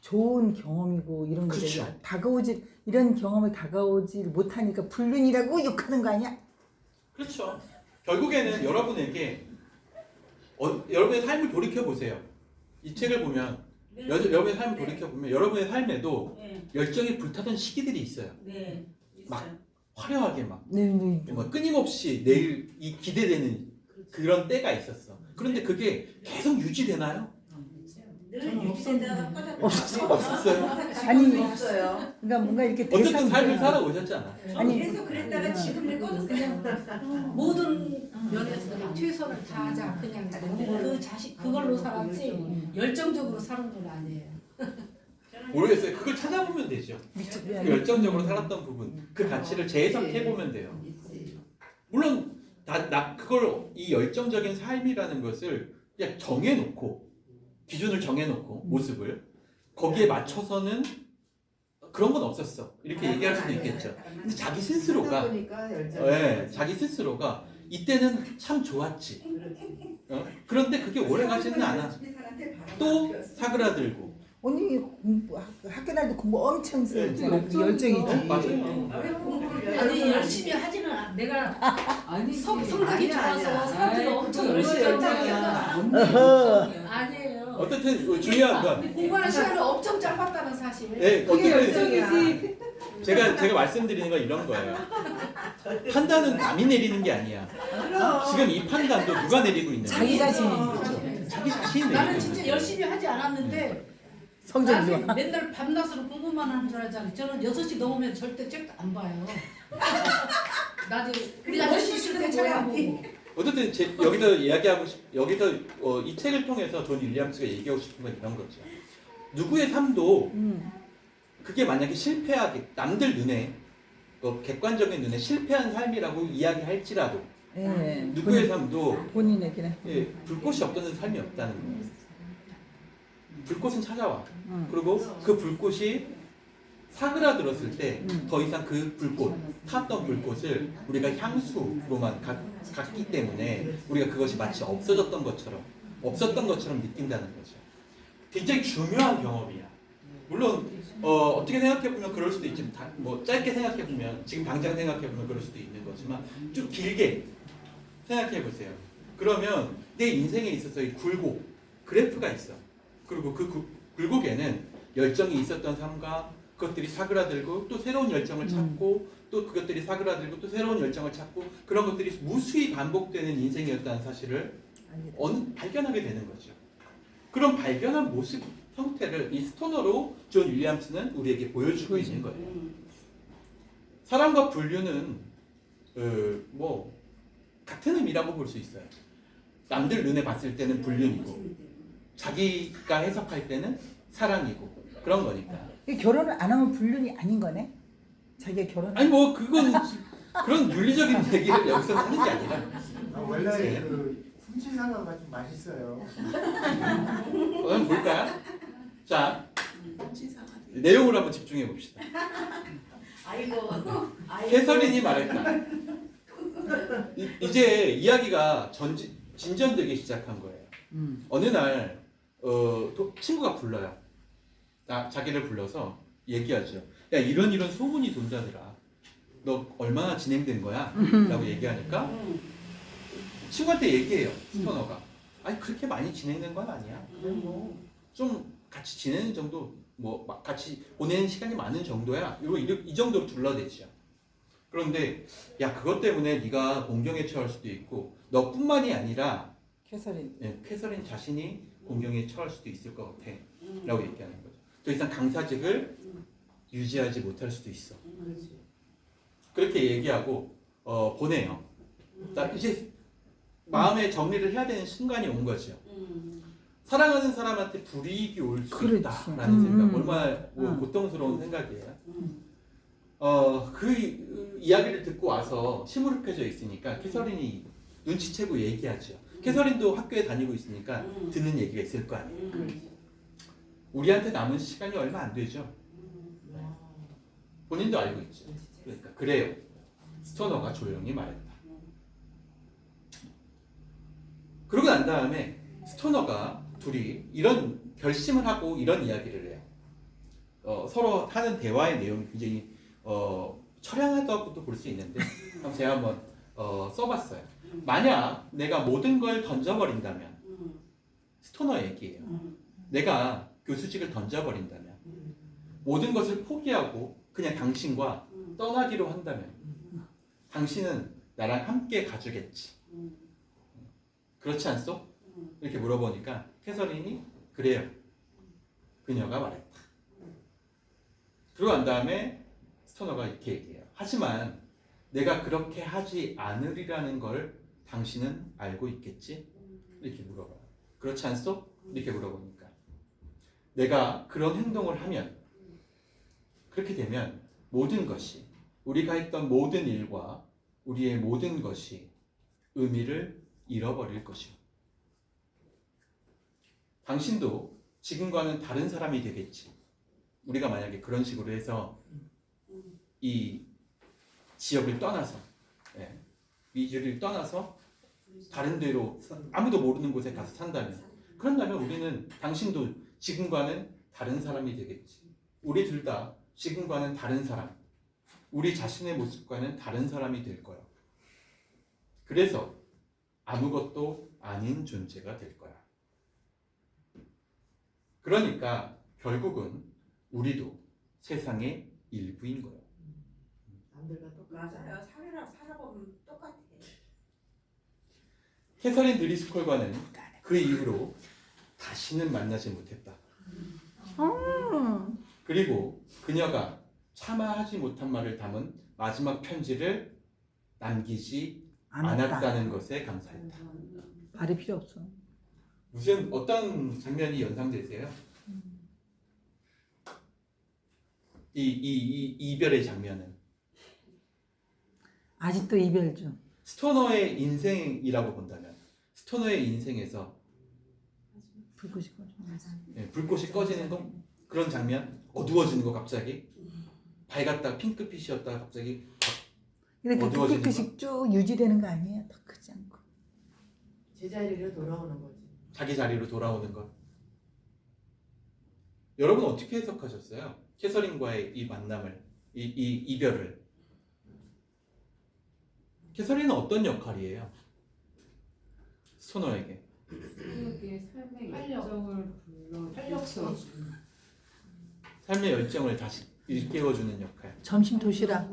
좋은 경험이고 이런 거죠. 그렇죠. 다가오지 이런 경험을 다가오지 못하니까 불륜이라고 욕하는 거 아니야? 그렇죠. 결국에는 여러분에게 여러분의 삶을 돌이켜 보세요. 이 책을 보면 여러분의 삶을 돌이켜 보면 여러분의 삶에도 네, 열정이 불타던 시기들이 있어요. 네, 막 있어요. 화려하게 막 네. 뭐 끊임없이 내일 이 기대되는 그런 때가 있었어. 그런데 그게 계속 유지되나요? 늘 유지되다가 없었어요. 아니 없어요. 그러니까 뭔가 이렇게 어쨌든 삶을 대상이- 살아오셨잖아. 아니, 그래서 그랬다가 지금 꺼졌어요. 모든 면에서 그냥 최선을 다하자 그냥 그 자식 그걸로 살았지 열정적으로 사는 건 아니에요. 모르겠어요. 그걸 찾아보면 되죠. 그 열정적으로 살았던 부분, 그 가치를 재해석해 보면 돼요. 물론 그걸 이 열정적인 삶이라는 것을 그냥 정해놓고 기준을 정해놓고 모습을 거기에 맞춰서는 그런 건 없었어. 이렇게 얘기할 수도 있겠죠. 근데 자기 스스로가 자기 스스로가 이때는 참 좋았지. 그런데 그게 오래 가지는 않아. 또 사그라들고. 언니 학교 날도 공부 엄청 했잖아. 네, 그 열정이지. 맞아요. 아니 열심히 하지는 않아. 내가 아니 성격이 좋아서 사람들이 엄청 열심히 열정이야. 아니에요. 어쨌든 중요한 건 공부하는 시간이 엄청 짧았다는 사실. 네, 그게 어쨌든 열정이지. 제가 말씀드리는 건 이런 거예요. 판단은 남이 내리는 게 아니야. 지금 이 판단도 누가 내리고 있는 자기 거예요? 자신이 그렇죠. 자기 자신이 내리고 나는 있는 진짜 거죠. 열심히 하지 않았는데 성적이 나는 좋아. 맨날 밤낮으로 공부만 하는 줄 알잖아요. 저는 6시 넘으면 절대 책도 안 봐요. 나도 우리 아저씨 있을 때 책 안 보고. 어쨌든 여기서 이 책을 통해서 존 윌리엄스가 얘기하고 싶은 건 이런 거죠. 누구의 삶도 그게 만약에 남들 눈에 객관적인 눈에 실패한 삶이라고 이야기할지라도 예. 누구의 삶도 본인에게는. 불꽃이 없다는 삶이 없다는 거예요. 불꽃은 찾아와. 응. 그리고 그 불꽃이 사그라들었을 때 더 이상 그 불꽃, 탔던 불꽃을 우리가 향수로만 갖기 때문에 우리가 그것이 마치 없어졌던 것처럼 느낀다는 거죠. 굉장히 중요한 경험이야. 물론 어떻게 생각해보면 그럴 수도 있지만 뭐 짧게 생각해보면 지금 당장 생각해보면 그럴 수도 있는 거지만 좀 길게 생각해보세요. 그러면 내 인생에 있어서 이 그래프가 있어. 그리고 그 굴곡에는 열정이 있었던 삶과 그것들이 사그라들고 또 새로운 열정을 찾고 또 그것들이 사그라들고 또 새로운 열정을 찾고 그런 것들이 무수히 반복되는 인생이었다는 사실을 발견하게 되는 거죠. 그런 발견한 모습 형태를 이 스토너로 존 윌리엄스는 우리에게 보여주고 있는 거예요. 사랑과 불륜은 뭐 같은 의미라고 볼 수 있어요. 남들 눈에 봤을 때는 불륜이고 자기가 해석할 때는 사랑이고 그런 거니까. 결혼을 안 하면 불륜이 아닌 거네. 자기가 결혼. 아니 뭐 그건 그런 윤리적인 얘기를 여기서 하는 게 아니라 원래 그 훔치사과가 좀 맛있어요. 한번 볼까요? 자 내용을 한번 집중해 봅시다. 아이고. 캐서린이 말했다. 이제 이야기가 진전되기 시작한 거예요. 어느 날 친구가 불러요. 자기를 불러서 얘기하죠. 야 이런 소문이 돈다더라. 너 얼마나 진행된 거야? 라고 얘기하니까 친구한테 얘기해요. 스토너가. 아니 그렇게 많이 진행된 건 아니야. 좀 같이 지내는 정도, 뭐 같이 보내는 시간이 많은 정도야. 이 정도로 둘러대죠. 그런데 야 그것 때문에 네가 공경에 처할 수도 있고 너뿐만이 아니라 캐서린 자신이 공경에 처할 수도 있을 것 같아. 라고 얘기하는 거죠. 더 이상 강사직을 유지하지 못할 수도 있어. 그렇게 얘기하고 보내요. 이제 마음의 정리를 해야 되는 순간이 온 거죠. 사랑하는 사람한테 불이익이 올 수 있다라는 생각, 얼마나 고통스러운 생각이에요. 그 이야기를 듣고 와서 시무룩해져 있으니까 캐서린이 눈치채고 얘기하죠. 캐서린도 학교에 다니고 있으니까 듣는 얘기가 있을 거 아니에요. 우리한테 남은 시간이 얼마 안 되죠. 본인도 알고 있죠. 그러니까 그래요. 스토너가 조용히 말했다. 그러고 난 다음에 스토너가 둘이 이런 결심을 하고 이런 이야기를 해요. 서로 하는 대화의 내용이 굉장히 처량하다고도 볼 수 있는데 제가 한번 써봤어요. 만약 내가 모든 걸 던져버린다면, 스토너 얘기예요. 내가 교수직을 던져버린다면, 모든 것을 포기하고 그냥 당신과 떠나기로 한다면 당신은 나랑 함께 가주겠지. 그렇지 않소? 이렇게 물어보니까 캐서린이 그래요. 그녀가 말했다. 그러고 난 다음에 스토너가 이렇게 얘기해요. 하지만 내가 그렇게 하지 않으리라는 걸 당신은 알고 있겠지? 이렇게 물어봐요. 그렇지 않소? 이렇게 물어보니까 내가 그런 행동을 하면, 그렇게 되면 모든 것이, 우리가 했던 모든 일과 우리의 모든 것이 의미를 잃어버릴 것이오. 당신도 지금과는 다른 사람이 되겠지. 우리가 만약에 그런 식으로 해서 이 지역을 떠나서, 미주를 떠나서 다른 데로 아무도 모르는 곳에 가서 산다면, 그런다면 우리는, 당신도 지금과는 다른 사람이 되겠지. 우리 둘 다 지금과는 다른 사람, 우리 자신의 모습과는 다른 사람이 될 거야. 그래서 아무것도 아닌 존재가 될 거야. 그러니까 결국은 우리도 세상의 일부인 거예요. 남들과 똑같아. 맞아요. 사회랑 살아보면 똑같아. 캐서린 드리스콜과는 그 이후로 다시는 만나지 못했다. 그리고 그녀가 차마 하지 못한 말을 담은 마지막 편지를 남기지 않았다는 것에 감사했다. 말이 필요 없어. 무슨 어떤 장면이 연상되세요? 이 이별의 장면은 아직도 이별 중. 스토너의 인생이라고 본다면, 스토너의 인생에서 불꽃이 꺼져. 불꽃이 꺼지는 거, 그런 장면, 어두워지는 거, 갑자기 밝았다 핑크빛이었다가 갑자기 근데 그 어두워지는 핑크빛이 쭉 유지되는 거 아니에요? 더 크지 않고. 제자리로 돌아오는 거지. 자기 자리로 돌아오는 것. 여러분 어떻게 해석하셨어요? 캐서린과의 이 만남을, 이 이별을. 캐서린은 어떤 역할이에요? 스토너에게. 그게 삶의 열정을 활력소. 삶의 열정을 다시 일깨워주는 역할. 점심 도시락.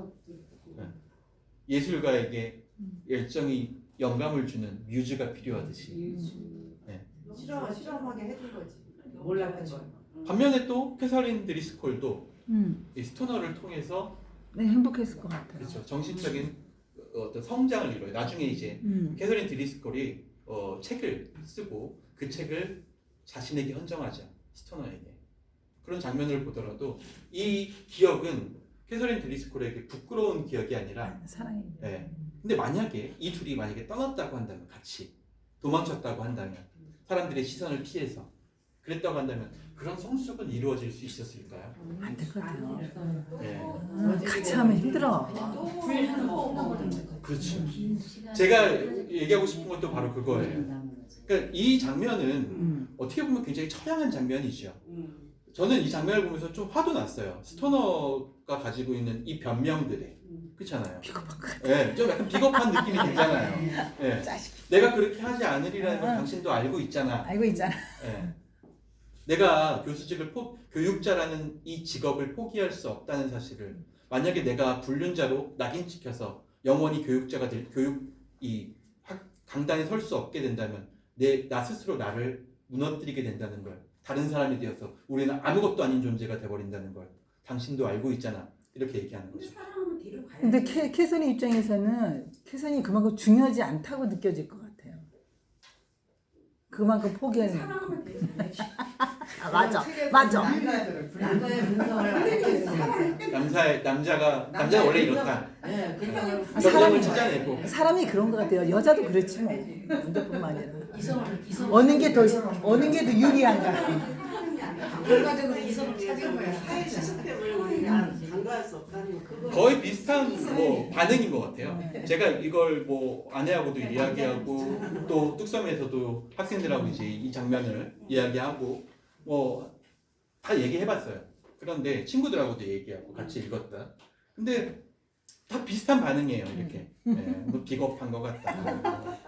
예술가에게 열정이 영감을 주는 뮤즈가 필요하듯이. 실험하게 해준 거지. 몰랐던 거. 반면에 또 캐서린 드리스콜도 이 스토너를 통해서 네, 행복했을 것 같아요. 그렇죠. 정신적인 어떤 성장을 이뤄요. 나중에 이제 캐서린 드리스콜이 책을 쓰고 그 책을 자신에게 헌정하죠. 스토너에게. 그런 장면을 보더라도 이 기억은 캐서린 드리스콜에게 부끄러운 기억이 아니라 사랑이. 예. 근데 만약에 이 둘이 만약에 떠났다고 한다면 같이 도망쳤다고 한다면 사람들의 시선을 피해서 그랬다고 한다면 그런 성숙은 이루어질 수 있었을까요? 안 되거든요. 예. 같이 하면 힘들어. 그렇죠. 제가 얘기하고 싶은 것도 바로 그거예요. 그러니까 이 장면은 어떻게 보면 굉장히 처량한 장면이죠. 저는 이 장면을 보면서 좀 화도 났어요. 스토너가 가지고 있는 이 변명들에. 그렇잖아요. 비겁한 거. 예, 좀 약간 비겁한 느낌이 들잖아요. 예. 짜식. 내가 그렇게 하지 않으리라는 걸 당신도 알고 있잖아. 알고 있잖아. 예. 내가 교수직을 교육자라는 이 직업을 포기할 수 없다는 사실을 만약에 내가 불륜자로 낙인 찍혀서 영원히 교육자가 강단에 설 수 없게 된다면 나 스스로 나를 무너뜨리게 된다는 걸 다른 사람이 되어서 우리는 아무것도 아닌 존재가 돼버린다는 걸 당신도 알고 있잖아. 이렇게 얘기하는 근데 거죠. 사랑하면 뒤로 가야지. 근데 캐선이 입장에서는 캐선이 그만큼 중요하지 않다고 느껴질 것 같아요. 그만큼 포기하는. 사랑하면 뒤로 가야지. 아, 맞아. 맞아. 남자의 분석을 알게 남자가 원래 이렇다. 네, 그냥 사람을 찾아내고 사람이 그런 것 같아요. 여자도 그렇지 뭐. 남자뿐만 아니라. 이성을 어느 게 더 유리한가. 결과적으로 이성을 찾은 거야. 사회 시스템을 우리가 간과할 수 없다는 거 그거. 거의 비슷한 뭐 반응인 것 같아요. 제가 이걸 뭐 아내하고도 이야기하고 또 뚝섬에서도 학생들하고 이제 이 장면을 이야기하고 뭐 다 얘기해봤어요. 그런데 친구들하고도 얘기하고 같이 읽었다. 근데 다 비슷한 반응이에요. 이렇게 뭐 비겁한 것 같다.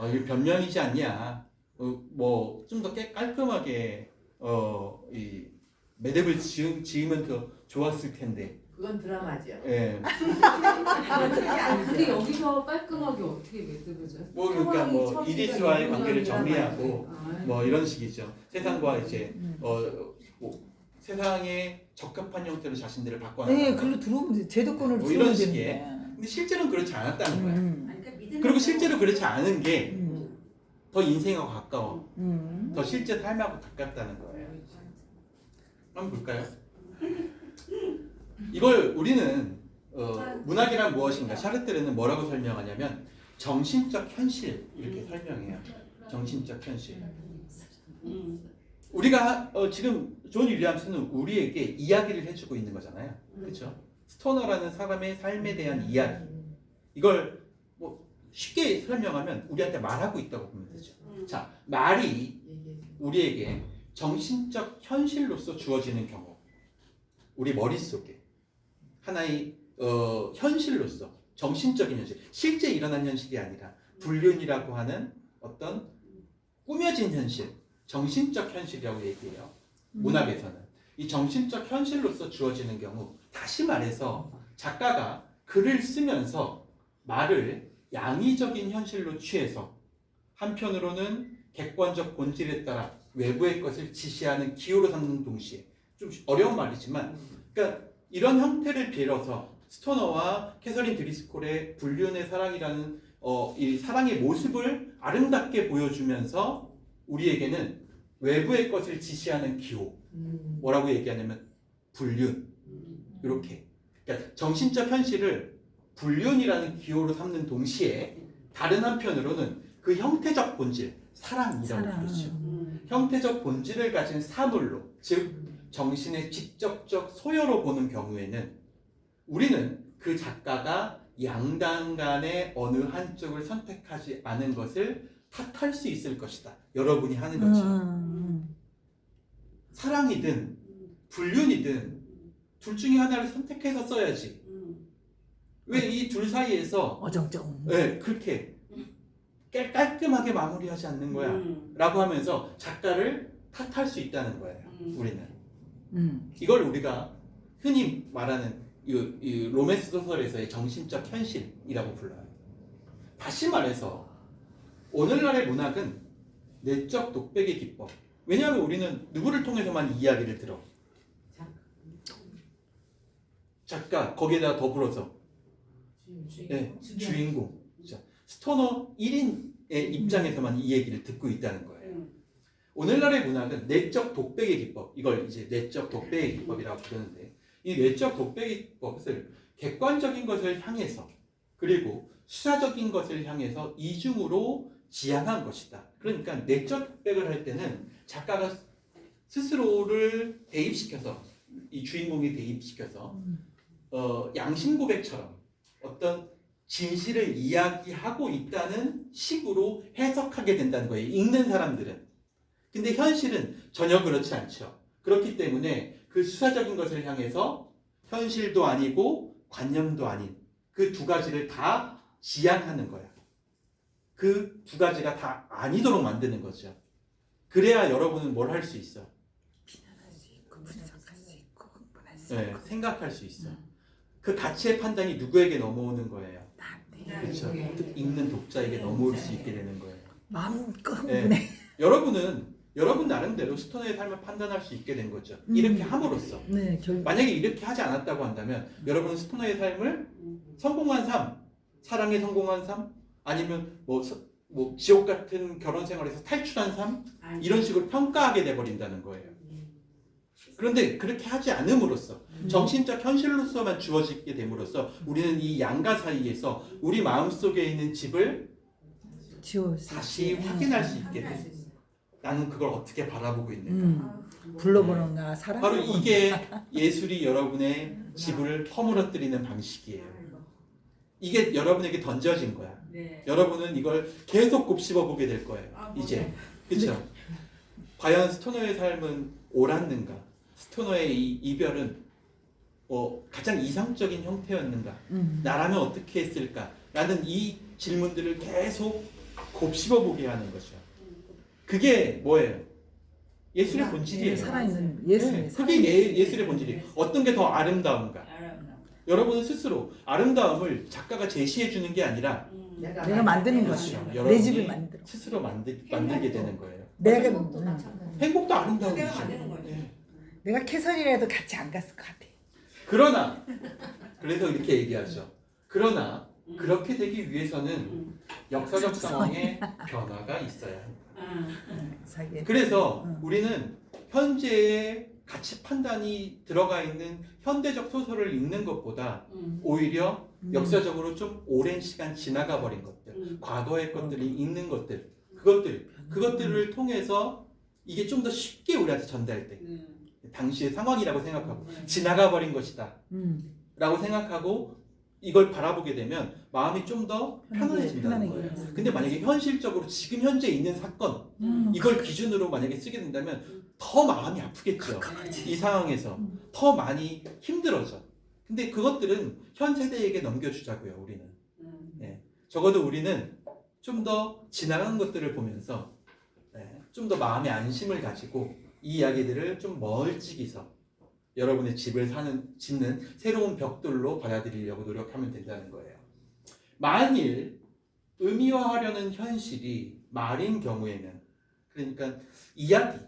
이게 변명이지 않냐. 뭐 좀 더 깔끔하게 이 매듭을 지으면 더 좋았을 텐데. 그건 드라마죠. 예. 근데 여기서 깔끔하게 어떻게 매듭을죠? 뭐 그러니까 뭐 이디스와의 관계를 정리하고 뭐 이런 식이죠. 세상과 이제 뭐 세상에 적합한 형태로 자신들을 바꿔나가는. 네, 글로 들어오면 돼. 제도권을 뭐 들어오면 이런 식의. 되는데. 근데 실제로는 그렇지 않았다는 거야. 아니, 그러니까 믿음의 그리고 실제로 그렇지 않은 게 더 음. 인생하고 가까워. 더 실제 삶하고 가깝다는 거예요. 한번 볼까요? 이걸 우리는 문학이란 무엇인가? 샤르트르는 뭐라고 설명하냐면 정신적 현실 이렇게 설명해요. 정신적 현실. 우리가 지금 존 윌리엄스는 우리에게 이야기를 해주고 있는 거잖아요. 그렇죠? 스토너라는 사람의 삶에 대한 이야기. 이걸 뭐 쉽게 설명하면 우리한테 말하고 있다고 보면 되죠. 자, 말이 우리에게 정신적 현실로서 주어지는 경우, 우리 머릿속에 하나의 현실로서 정신적인 현실, 실제 일어난 현실이 아니라 불륜이라고 하는 어떤 꾸며진 현실, 정신적 현실이라고 얘기해요. 문학에서는 이 정신적 현실로서 주어지는 경우, 다시 말해서 작가가 글을 쓰면서 말을 양의적인 현실로 취해서 한편으로는 객관적 본질에 따라 외부의 것을 지시하는 기호로 삼는 동시에, 좀 어려운 말이지만, 그러니까 이런 형태를 빌어서 스토너와 캐서린 드리스콜의 불륜의 사랑이라는 이 사랑의 모습을 아름답게 보여주면서 우리에게는 외부의 것을 지시하는 기호, 뭐라고 얘기하냐면 불륜, 이렇게. 그러니까 정신적 현실을 불륜이라는 기호로 삼는 동시에 다른 한편으로는 그 형태적 본질, 사랑이라고 부르죠. 형태적 본질을 가진 사물로, 즉 정신의 직접적 소여로 보는 경우에는 우리는 그 작가가 양당 간의 어느 한쪽을 선택하지 않은 것을 탓할 수 있을 것이다. 여러분이 하는 것처럼. 사랑이든 불륜이든 둘 중에 하나를 선택해서 써야지. 왜 이 둘 사이에서 어정쩡. 네, 그렇게 깔끔하게 마무리하지 않는 거야 라고 하면서 작가를 탓할 수 있다는 거예요. 우리는 이걸 우리가 흔히 말하는 이 로맨스 소설에서의 정신적 현실이라고 불러요. 다시 말해서 오늘날의 문학은 내적 독백의 기법. 왜냐하면 우리는 누구를 통해서만 이 이야기를 들어? 작가, 거기에다가 더불어서 네, 주인공. 스토너 1인의 입장에서만 이 얘기를 듣고 있다는 거예요. 오늘날의 문학은 내적 독백의 기법, 이걸 이제 내적 독백의 기법이라고 부르는데, 이 내적 독배기법을 객관적인 것을 향해서 그리고 수사적인 것을 향해서 이중으로 지향한 것이다. 그러니까 내적 독백을 할 때는 작가가 스스로를 대입시켜서 이 주인공이 대입시켜서 양심 고백처럼 어떤 진실을 이야기하고 있다는 식으로 해석하게 된다는 거예요. 읽는 사람들은. 근데 현실은 전혀 그렇지 않죠. 그렇기 때문에 그 수사적인 것을 향해서 현실도 아니고 관념도 아닌 그 두 가지를 다 지향하는 거야. 그 두 가지가 다 아니도록 만드는 거죠. 그래야 여러분은 뭘 할 수 있어? 비난할 수 있고 분석할 수 있고 흥분할 수 네, 있고 생각할 수 있어. 그 가치의 판단이 누구에게 넘어오는 거예요? 나한테 그렇죠. 읽는 독자에게 넘어올 수 있게 되는 거예요. 마음껏 네. 흥분해. 여러분 나름대로 스토너의 삶을 판단할 수 있게 된 거죠. 이렇게 함으로써. 네, 결국 만약에 이렇게 하지 않았다고 한다면 여러분은 스토너의 삶을 성공한 삶, 사랑에 성공한 삶, 아니면 뭐 지옥 같은 결혼 생활에서 탈출한 삶 이런 식으로 평가하게 돼버린다는 거예요. 그런데 그렇게 하지 않음으로써 정신적 현실로서만 주어지게 됨으로써 우리는 이 양가 사이에서 우리 마음속에 있는 집을 지울 수 다시 있게. 확인할 수 있게 돼. 나는 그걸 어떻게 바라보고 있는가. 불러보는가 사랑. 바로 이게 예술이 여러분의 집을 허물어뜨리는 방식이에요. 이게 여러분에게 던져진 거야. 네. 여러분은 이걸 계속 곱씹어 보게 될 거예요. 이제. 그렇죠? 과연 스토너의 삶은 옳았는가? 스토너의 이 이별은 가장 이상적인 형태였는가? 나라면 어떻게 했을까? 라는 이 질문들을 계속 곱씹어 보게 하는 거죠. 그게 뭐예요? 예술의 본질이에요. 살아있는 예술. 네, 그게 예술의 본질이에요. 어떤 게 더 아름다운가? 여러분은 스스로 아름다움을 작가가 제시해 주는 게 아니라 내가 만드는 그렇죠. 거죠. 내 여러분이 집을 만들어. 스스로 만들게 되는 거예요. 내가 행복도 마찬가지. 행복도 아름다운 내가 거죠. 만드는 거죠. 네. 내가 캐서리라도 같이 안 갔을 것 같아. 그러나 그래서 이렇게 얘기하죠. 그러나 그렇게 되기 위해서는 역사적 상황에 변화가 있어야 합니다. 자기. 그래서 우리는 현재의 가치 판단이 들어가 있는 현대적 소설을 읽는 것보다 오히려 역사적으로 좀 오랜 시간 지나가 버린 것들, 과거의 것들이 있는 것들, 그것들을 통해서 이게 좀 더 쉽게 우리한테 전달돼. 당시의 상황이라고 생각하고 지나가 버린 것이다 라고 생각하고 이걸 바라보게 되면 마음이 좀 더 편안해진다는 거예요. 근데 만약에 현실적으로 지금 현재 있는 사건 이걸 기준으로 만약에 쓰게 된다면 더 마음이 아프겠죠. 이 상황에서 더 많이 힘들어져. 근데 그것들은 현 세대에게 넘겨주자고요. 우리는. 네. 적어도 우리는 좀 더 지나간 것들을 보면서 좀 더 마음의 안심을 가지고 이 이야기들을 좀 멀찍이서 여러분의 집을 짓는 새로운 벽돌로 받아들이려고 노력하면 된다는 거예요. 만일 의미화하려는 현실이 말인 경우에는, 그러니까 이야기,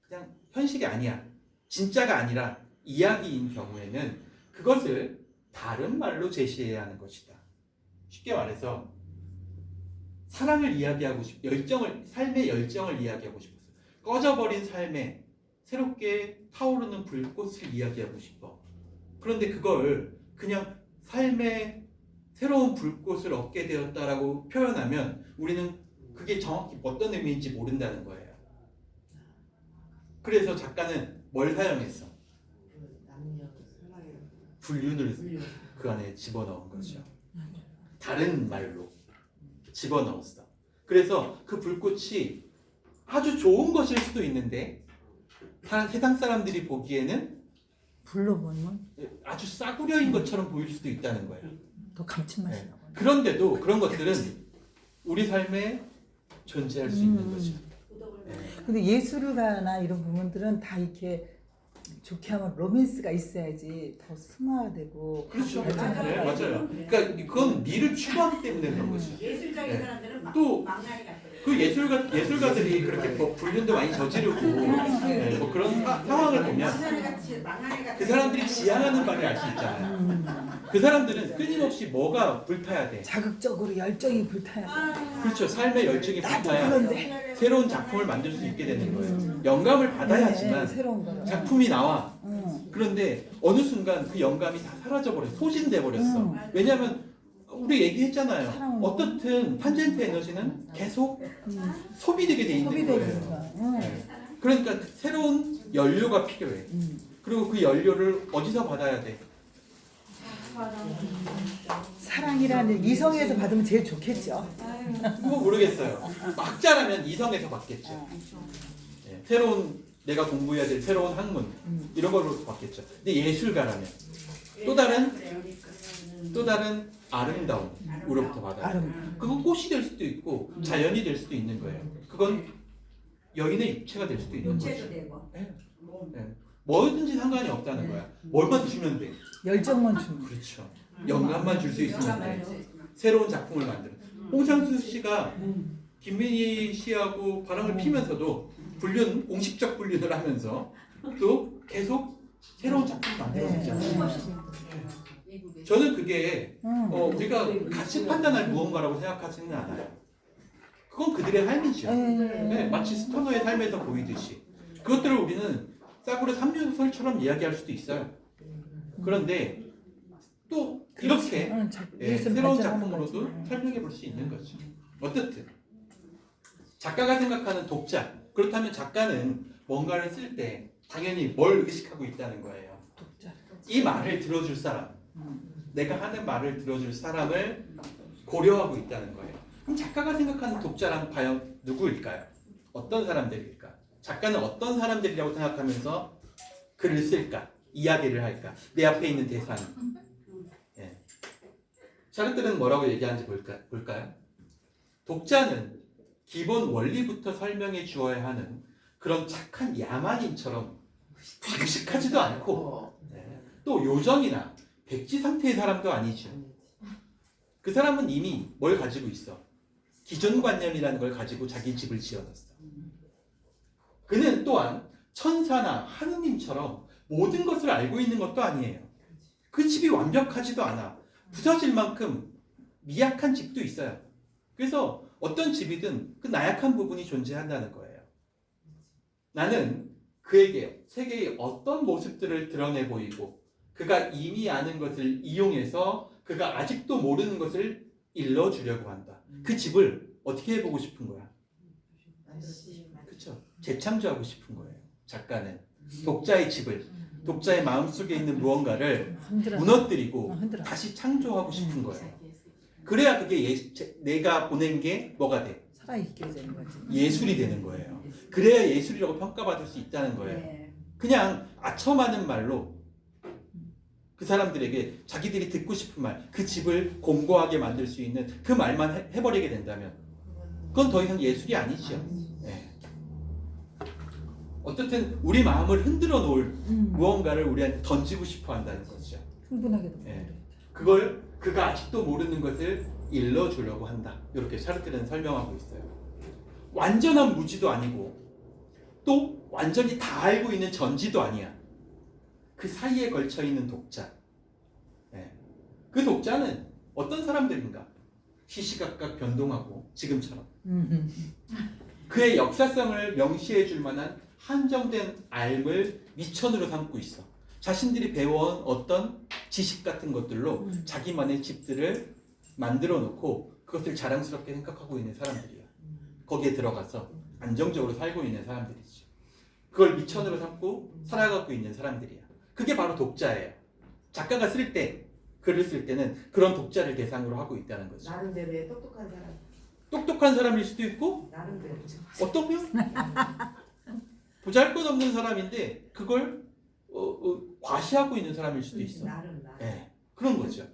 그냥 현실이 아니야, 진짜가 아니라 이야기인 경우에는 그것을 다른 말로 제시해야 하는 것이다. 쉽게 말해서 사랑을 이야기하고 삶의 열정을 이야기하고 싶었어. 꺼져버린 삶에 새롭게 타오르는 불꽃을 이야기하고 싶어. 그런데 그걸 그냥 삶의 새로운 불꽃을 얻게 되었다라고 표현하면 우리는 그게 정확히 어떤 의미인지 모른다는 거예요. 그래서 작가는 뭘 사용했어? 불륜을 그 안에 집어넣은 거죠. 다른 말로 집어넣었어. 그래서 그 불꽃이 아주 좋은 것일 수도 있는데 세상 사람들이 보기에는 불러보면 아주 싸구려인 것처럼 보일 수도 있다는 거예요. 더 감칠맛이 네. 나고. 그런데도 그런 것들은 우리 삶에 존재할 수 있는 거죠. 근데 예술가나 이런 부분들은 다 이렇게 좋게 하면 로맨스가 있어야지 더 승화되고. 그렇죠. 발전하고. 네, 맞아요. 그러니까 그건 미를 추구하기 때문에 그런 거죠. 예술적인 네. 사람들은 또 망나니 같거든요. 그 예술가들이 그렇게 뭐 불륜도 많이 저지르고 뭐 그런 상황을 보면 망나니 같이 그 사람들이 지향하는 바를 알 수 있잖아요. 그 사람들은 끊임없이 뭐가 불타야 돼. 자극적으로 열정이 불타야 돼. 그렇죠. 삶의 열정이 나도 불타야 그런데. 새로운 작품을 만들 수 있게 되는 거예요. 영감을 받아야지만 새로운 거. 작품이 나와. 응. 그런데 어느 순간 그 영감이 다 사라져버려. 소진돼 버렸어. 왜냐하면 우리 얘기했잖아요. 사랑은 어떻든 탄젠트 에너지는 계속 소비되게 돼 있는 소비되니까. 거예요. 응. 네. 그러니까 새로운 연료가 필요해. 그리고 그 연료를 어디서 받아야 돼? 사랑이라는 이성에서 받으면 제일 좋겠죠. 그거 모르겠어요. 막 자라면 이성에서 받겠죠. 네. 새로운 내가 공부해야 될 새로운 학문 이런 걸로 받겠죠. 근데 예술가라면 또 다른 아름다움으로부터 받아요. 아름. 그건 꽃이 될 수도 있고 자연이 될 수도 있는 거예요. 그건 여인의 육체가 될 수도 있는 육체도 거죠. 되고. 네. 뭐든지 상관이 없다는 거야. 뭘만 주면 돼. 열정만 주면. 그렇죠. 영감만 줄 수 있으면 영감만 돼. 줄수 있으면. 새로운 작품을 만드는. 홍상수 씨가 김민희 씨하고 바람을 피면서도 공식적 분류를 하면서 또 계속 새로운 작품을 만들고 있잖아요. 저는 그게 우리가 같이 판단할 무언가라고 생각하지는 않아요. 그건 그들의 삶이죠. 네, 마치 스토너의 삶에서 보이듯이 그것들을 우리는 싸구려 삼류설처럼 이야기할 수도 있어요. 그런데 또 이렇게 새로운 작품으로도 설명해 볼 수 있는 거죠. 어떻든 작가가 생각하는 독자, 그렇다면 작가는 뭔가를 쓸 때 당연히 뭘 의식하고 있다는 거예요. 이 말을 들어줄 사람, 내가 하는 말을 들어줄 사람을 고려하고 있다는 거예요. 그럼 작가가 생각하는 독자란 과연 누구일까요? 어떤 사람들일까? 작가는 어떤 사람들이라고 생각하면서 글을 쓸까? 이야기를 할까? 내 앞에 있는 대상. 예. 샤르트는 뭐라고 얘기하는지 볼까요? 독자는 기본 원리부터 설명해 주어야 하는 그런 착한 야만인처럼 무식하지도 않고 또 요정이나 백지 상태의 사람도 아니죠. 그 사람은 이미 뭘 가지고 있어? 기존관념이라는 걸 가지고 자기 집을 지어놨어. 그는 또한 천사나 하느님처럼 모든 것을 알고 있는 것도 아니에요. 그 집이 완벽하지도 않아. 부서질 만큼 미약한 집도 있어요. 그래서 어떤 집이든 그 나약한 부분이 존재한다는 거예요. 나는 그에게 세계의 어떤 모습들을 드러내 보이고 그가 이미 아는 것을 이용해서 그가 아직도 모르는 것을 일러주려고 한다. 그 집을 어떻게 해보고 싶은 거야? 그렇죠. 재창조하고 싶은 거예요. 작가는 독자의 집을, 독자의 마음속에 있는 무언가를 무너뜨리고 다시 창조하고 싶은 거예요. 그래야 그게 내가 보낸 게 뭐가 돼? 살아있게 되는 거지. 예술이 되는 거예요. 그래야 예술이라고 평가받을 수 있다는 거예요. 그냥 아첨하는 말로 그 사람들에게 자기들이 듣고 싶은 말, 그 집을 공고하게 만들 수 있는 그 말만 해버리게 된다면 그건 더 이상 예술이 아니죠. 네. 어떻든 우리 마음을 흔들어 놓을 무언가를 우리한테 던지고 싶어 한다는 거죠. 흥분하게도. 네. 그걸 그가 아직도 모르는 것을 일러주려고 한다. 이렇게 샤르트는 설명하고 있어요. 완전한 무지도 아니고 또 완전히 다 알고 있는 전지도 아니야. 그 사이에 걸쳐 있는 독자. 네. 그 독자는 어떤 사람들인가? 시시각각 변동하고 지금처럼 그의 역사성을 명시해 줄 만한 한정된 알을 미천으로 삼고 있어. 자신들이 배워온 어떤 지식 같은 것들로 자기만의 집들을 만들어 놓고 그것을 자랑스럽게 생각하고 있는 사람들이야. 거기에 들어가서 안정적으로 살고 있는 사람들이지. 그걸 미천으로 삼고 살아가고 있는 사람들이야. 그게 바로 독자예요. 작가가 쓸 때, 글을 쓸 때는 그런 독자를 대상으로 하고 있다는 거죠. 나름대로의 똑똑한 사람. 똑똑한 사람일 수도 있고 나름대로. 어떠면 보잘것없는 사람인데 그걸 과시하고 있는 사람일 수도 있어. 나름. 네, 그런 거죠.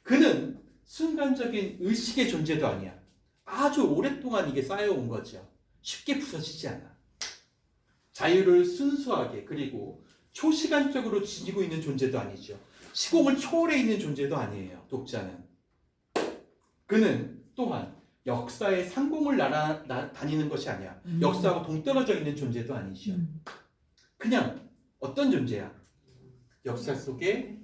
그는 순간적인 의식의 존재도 아니야. 아주 오랫동안 이게 쌓여온 거죠. 쉽게 부서지지 않아. 자유를 순수하게 그리고 초시간적으로 지니고 있는 존재도 아니죠. 시공을 초월해 있는 존재도 아니에요. 독자는. 그는 또한 역사의 상공을 날아다니는 것이 아니야. 역사하고 동떨어져 있는 존재도 아니죠. 그냥 어떤 존재야? 역사 속에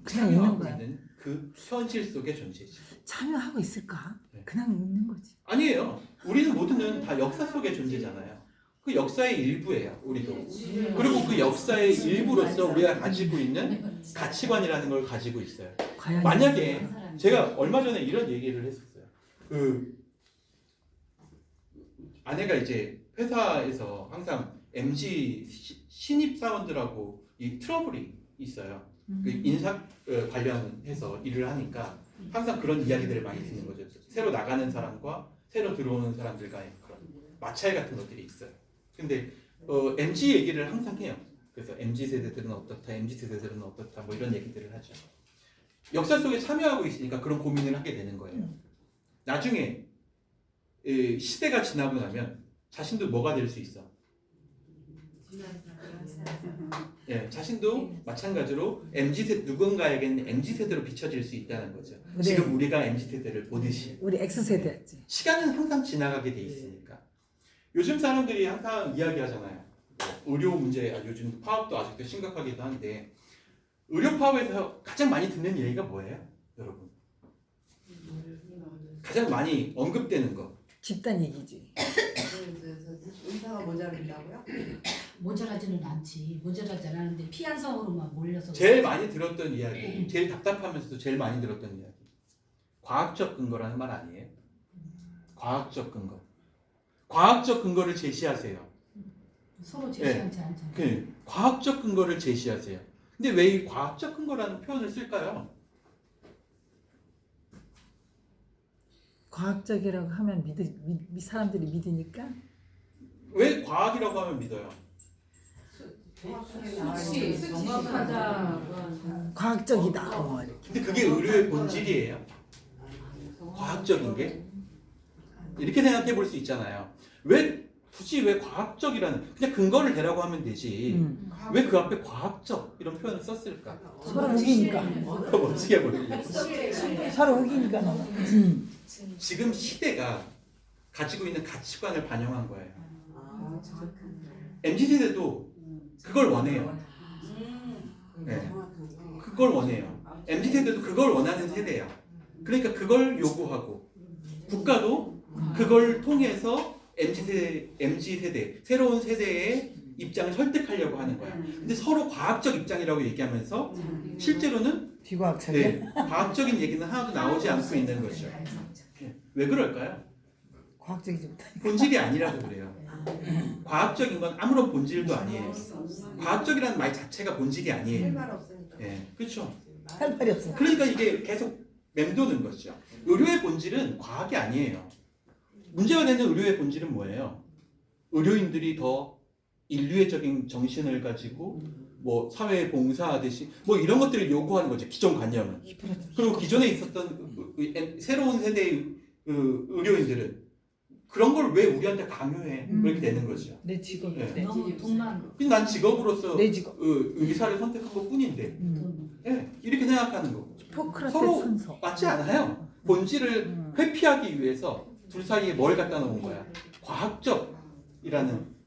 그냥 있는 참여하고 거야. 있는 그 현실 속의 존재지. 참여하고 있을까? 네. 그냥 있는 거지. 아니에요. 우리는 모두는 다 역사 속의 존재잖아요. 그 역사의 일부예요. 우리도. 그리고 그 역사의 일부로서 우리가 가지고 있는 가치관이라는 걸 가지고 있어요. 과연 만약에 제가 얼마 전에 이런 얘기를 했었어요. 그 아내가 이제 회사에서 항상 MZ 신입 사원들하고 이 트러블이 있어요. 그 인사 관련해서 일을 하니까 항상 그런 이야기들을 많이 듣는 거죠. 새로 나가는 사람과 새로 들어오는 사람들과의 그런 마찰 같은 것들이 있어요. 근데 MZ 얘기를 항상 해요. 그래서 MZ 세대들은 어떻다, MZ 세대들은 어떻다, 뭐 이런 얘기들을 하죠. 역사 속에 참여하고 있으니까 그런 고민을 하게 되는 거예요. 나중에 시대가 지나고 나면 자신도 뭐가 될 수 있어? 예, 자신도 마찬가지로 누군가에게는 MZ 세대로 비춰질 수 있다는 거죠. 네. 지금 우리가 MZ 세대를 보듯이 우리 X세대였지. 시간은 항상 지나가게 돼 있으니까. 요즘 사람들이 항상 이야기하잖아요. 의료 문제, 요즘 파업도 아직도 심각하기도 한데 의료 파업에서 가장 많이 듣는 얘기가 뭐예요, 여러분? 가장 많이 언급되는 거. 집단 얘기지. 의사가 모자른다고요? 모자라지는 않지. 모자라지 않았는데 피한성으로만 몰려서. 제일 많이 들었던 이야기, 제일 답답하면서도 제일 많이 들었던 이야기. 과학적 근거라는 말 아니에요? 과학적 근거. 과학적 근거를 제시하세요. 서로 제시하지 않잖아. 과학적 근거를 제시하세요. 근데 왜 이 과학적 근거라는 표현을 쓸까요? 과학적이라고 하면 사람들이 믿으니까. 왜 과학이라고 하면 믿어요? 수치 정확하다가 과학적이다. 근데 그게 의료의 본질이에요. 과학적인 게 이렇게 생각해 볼 수 있잖아요. 굳이 왜 과학적이라는 그냥 근거를 대라고 하면 되지. 왜 그 앞에 과학적 이런 표현을 썼을까? 서로 우기니까. 어떻게 보면 서로 우기니까. 지금 시대가 가지고 있는 가치관을 반영한 거예요. MZ 세대도 그걸 원해요. 네. 그걸 원해요. MZ 세대도 그걸 원하는 세대야. 그러니까 그걸 요구하고 국가도 그걸 통해서 MZ 세대, 새로운 세대의 입장을 설득하려고 하는 거야. 근데 서로 과학적 입장이라고 얘기하면서 실제로는 비과학적이야. 과학적인 얘기는 하나도 나오지 않고 있는 거죠. 왜 그럴까요? 과학적이지 못하니까. 본질이 아니라서 그래요. 과학적인 건 아무런 본질도 아니에요. 과학적이라는 말 자체가 본질이 아니에요. 말 없으니까. 예, 그렇죠. 할 말이 없어. 그러니까 이게 계속 맴도는 거죠. 의료의 본질은 과학이 아니에요. 문제가 되는 의료의 본질은 뭐예요? 의료인들이 더 인류애적인 정신을 가지고 뭐 사회에 봉사하듯이 뭐 이런 것들을 요구하는 거죠. 기존 관념은. 그리고 기존에 있었던 새로운 세대의 의료인들은 그런 걸 왜 우리한테 강요해? 그렇게 되는 거죠. 내 직업. 네. 너무 돈만. 난 직업으로서 내 직업. 의사를 선택한 것 뿐인데 예, 이렇게 생각하는 거고. 포크라테스 서로 선서. 맞지 않아요. 본질을 회피하기 위해서 둘 사이에 뭘 갖다 놓은 거야? 과학적이라는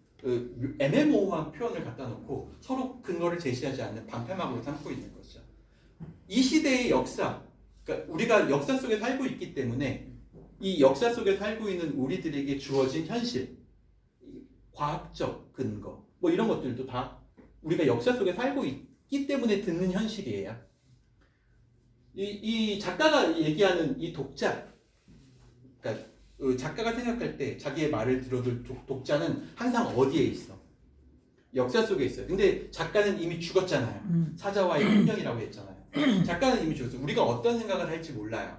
애매모호한 표현을 갖다 놓고 서로 근거를 제시하지 않는 방패막으로 삼고 있는 거죠. 이 시대의 역사, 그러니까 우리가 역사 속에 살고 있기 때문에 이 역사 속에 살고 있는 우리들에게 주어진 현실, 과학적 근거, 뭐 이런 것들도 다 우리가 역사 속에 살고 있기 때문에 듣는 현실이에요. 이 작가가 얘기하는 이 독자, 그러니까 작가가 생각할 때 자기의 말을 들어줄 독자는 항상 어디에 있어? 역사 속에 있어요. 근데 작가는 이미 죽었잖아요. 사자와의 풍경이라고 했잖아요. 작가는 이미 죽었어요. 우리가 어떤 생각을 할지 몰라요.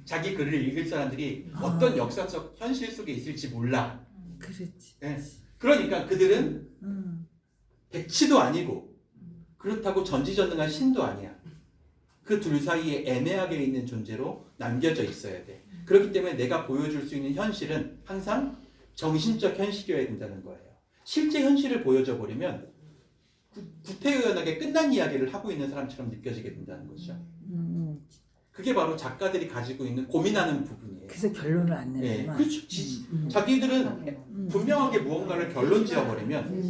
자기 글을 읽을 사람들이 어떤 역사적 현실 속에 있을지 몰라. 그렇지. 네. 그러니까 그들은 백치도 아니고 그렇다고 전지전능한 신도 아니야. 그 둘 사이에 애매하게 있는 존재로 남겨져 있어야 돼. 그렇기 때문에 내가 보여줄 수 있는 현실은 항상 정신적 현실이어야 된다는 거예요. 실제 현실을 보여줘 버리면 구태의연하게 끝난 이야기를 하고 있는 사람처럼 느껴지게 된다는 거죠. 그게 바로 작가들이 가지고 있는 고민하는 부분이에요. 그래서 결론을 안 네, 내는구만. 그렇죠. 자기들은 분명하게 무언가를 결론 지어버리면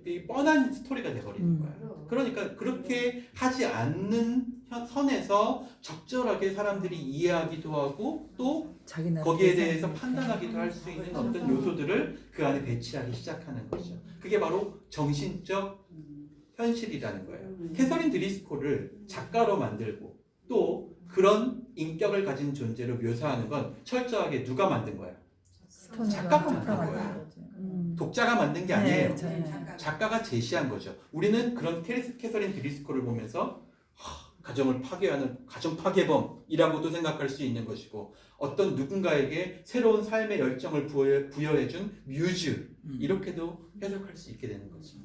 이 뻔한 스토리가 돼버리는 거예요. 그러니까 그렇게 하지 않는 선에서 적절하게 사람들이 이해하기도 하고 또 자기 나라 거기에 대상. 대해서 판단하기도 할 수 있는 어떤 요소들을 그 안에 배치하기 시작하는 거죠. 그게 바로 정신적 현실이라는 거예요. 캐서린 드리스콜을 작가로 만들고 또 그런 인격을 가진 존재로 묘사하는 건 철저하게 누가 만든 거예요? 작가가 만든 거예요. 독자가 만든 게 아니에요. 네, 네. 작가가 제시한 거죠. 우리는 그런 캐서린 드리스콜을 보면서 가정을 파괴하는 가정 파괴범이라고도 생각할 수 있는 것이고 어떤 누군가에게 새로운 삶의 열정을 부여해준 뮤즈 이렇게도 해석할 수 있게 되는 거죠.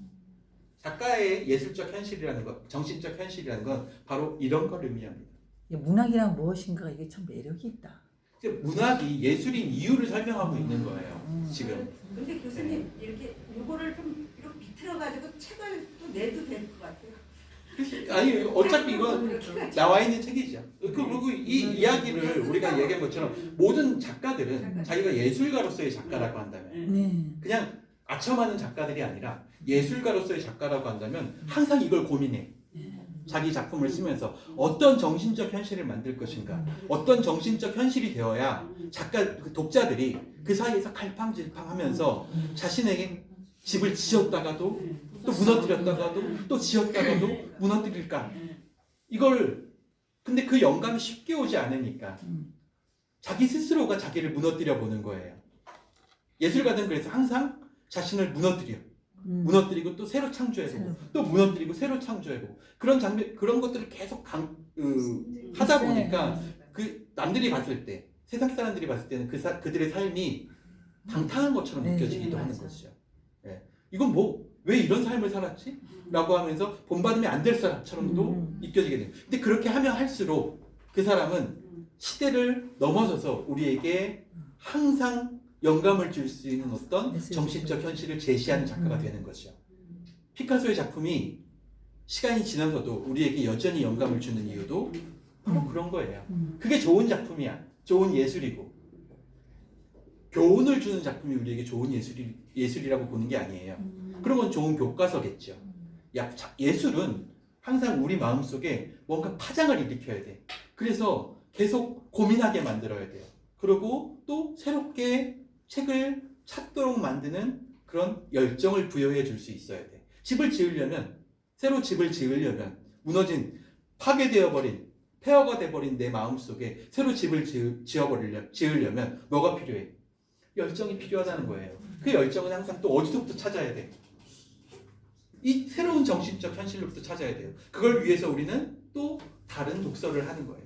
작가의 예술적 현실이라는 것, 정신적 현실이라는 건 바로 이런 걸 의미합니다. 문학이란 무엇인가 이게 참 매력이 있다. 이제 문학이 예술인 이유를 설명하고 있는 거예요. 지금. 근데 교수님 이렇게 요거를 좀 이렇게 비틀어가지고 책을 또 내도 될 것 같아요. 아니 어차피 이건 나와 있는 책이죠. 그리고 이 이야기를 우리가 얘기한 것처럼 모든 작가들은 자기가 예술가로서의 작가라고 한다면 네. 그냥 아첨하는 작가들이 아니라 예술가로서의 작가라고 한다면 항상 이걸 고민해. 자기 작품을 쓰면서 어떤 정신적 현실을 만들 것인가, 어떤 정신적 현실이 되어야 그 독자들이 그 사이에서 갈팡질팡하면서 자신에게 집을 지었다가도 또 무너뜨렸다가도 또 지었다가도 무너뜨릴까. 이걸 근데 그 영감이 쉽게 오지 않으니까 자기 스스로가 자기를 무너뜨려 보는 거예요. 예술가들은 그래서 항상 자신을 무너뜨리고 또 새로 창조해보고 또 무너뜨리고 새로 창조해보고 그런 장면 그런 것들을 계속 하다 보니까 그 남들이 봤을 때 세상 사람들이 봤을 때는 그들의 삶이 방탕한 것처럼 느껴지기도 하는 것이죠. 예. 이건 뭐 왜 이런 삶을 살았지? 라고 하면서 본받으면 안 될 사람처럼도 느껴지게 돼요. 근데 그렇게 하면 할수록 그 사람은 시대를 넘어서서 우리에게 항상 영감을 줄 수 있는 어떤 정신적 현실을 제시하는 작가가 되는 거죠. 피카소의 작품이 시간이 지나서도 우리에게 여전히 영감을 주는 이유도 바로 그런 거예요. 그게 좋은 작품이야. 좋은 예술이고 교훈을 주는 작품이 우리에게 좋은 예술이라고 보는 게 아니에요. 그러면 좋은 교과서겠죠. 예술은 항상 우리 마음속에 뭔가 파장을 일으켜야 돼. 그래서 계속 고민하게 만들어야 돼요. 그리고 또 새롭게 책을 찾도록 만드는 그런 열정을 부여해 줄 수 있어야 돼. 새로 집을 지으려면 무너진, 파괴되어 버린, 폐허가 돼버린 내 마음속에 새로 집을 지으려면 뭐가 필요해? 열정이 필요하다는 거예요. 그 열정은 항상 또 어디서부터 찾아야 돼? 이 새로운 정신적 현실로부터 찾아야 돼요. 그걸 위해서 우리는 또 다른 독서를 하는 거예요.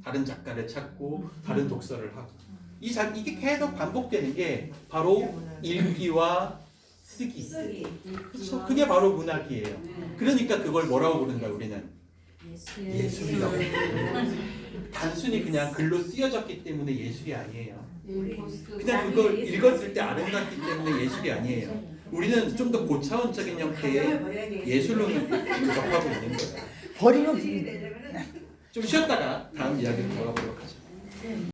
다른 작가를 찾고 다른 독서를 하고 이게 계속 반복되는 게 바로 읽기와 쓰기. 그렇죠? 그게 바로 문학이에요. 그러니까 그걸 뭐라고 부른다 우리는? 예술이라고. 단순히 그냥 글로 쓰여졌기 때문에 예술이 아니에요. 그냥 그걸 읽었을 때 아름답기 때문에 예술이 아니에요. 우리는 좀 더 고차원적인 형태의 예술로는 접하고 있는 거예요. 버리면 좀 쉬었다가 다음 이야기로 돌아보도록 하죠.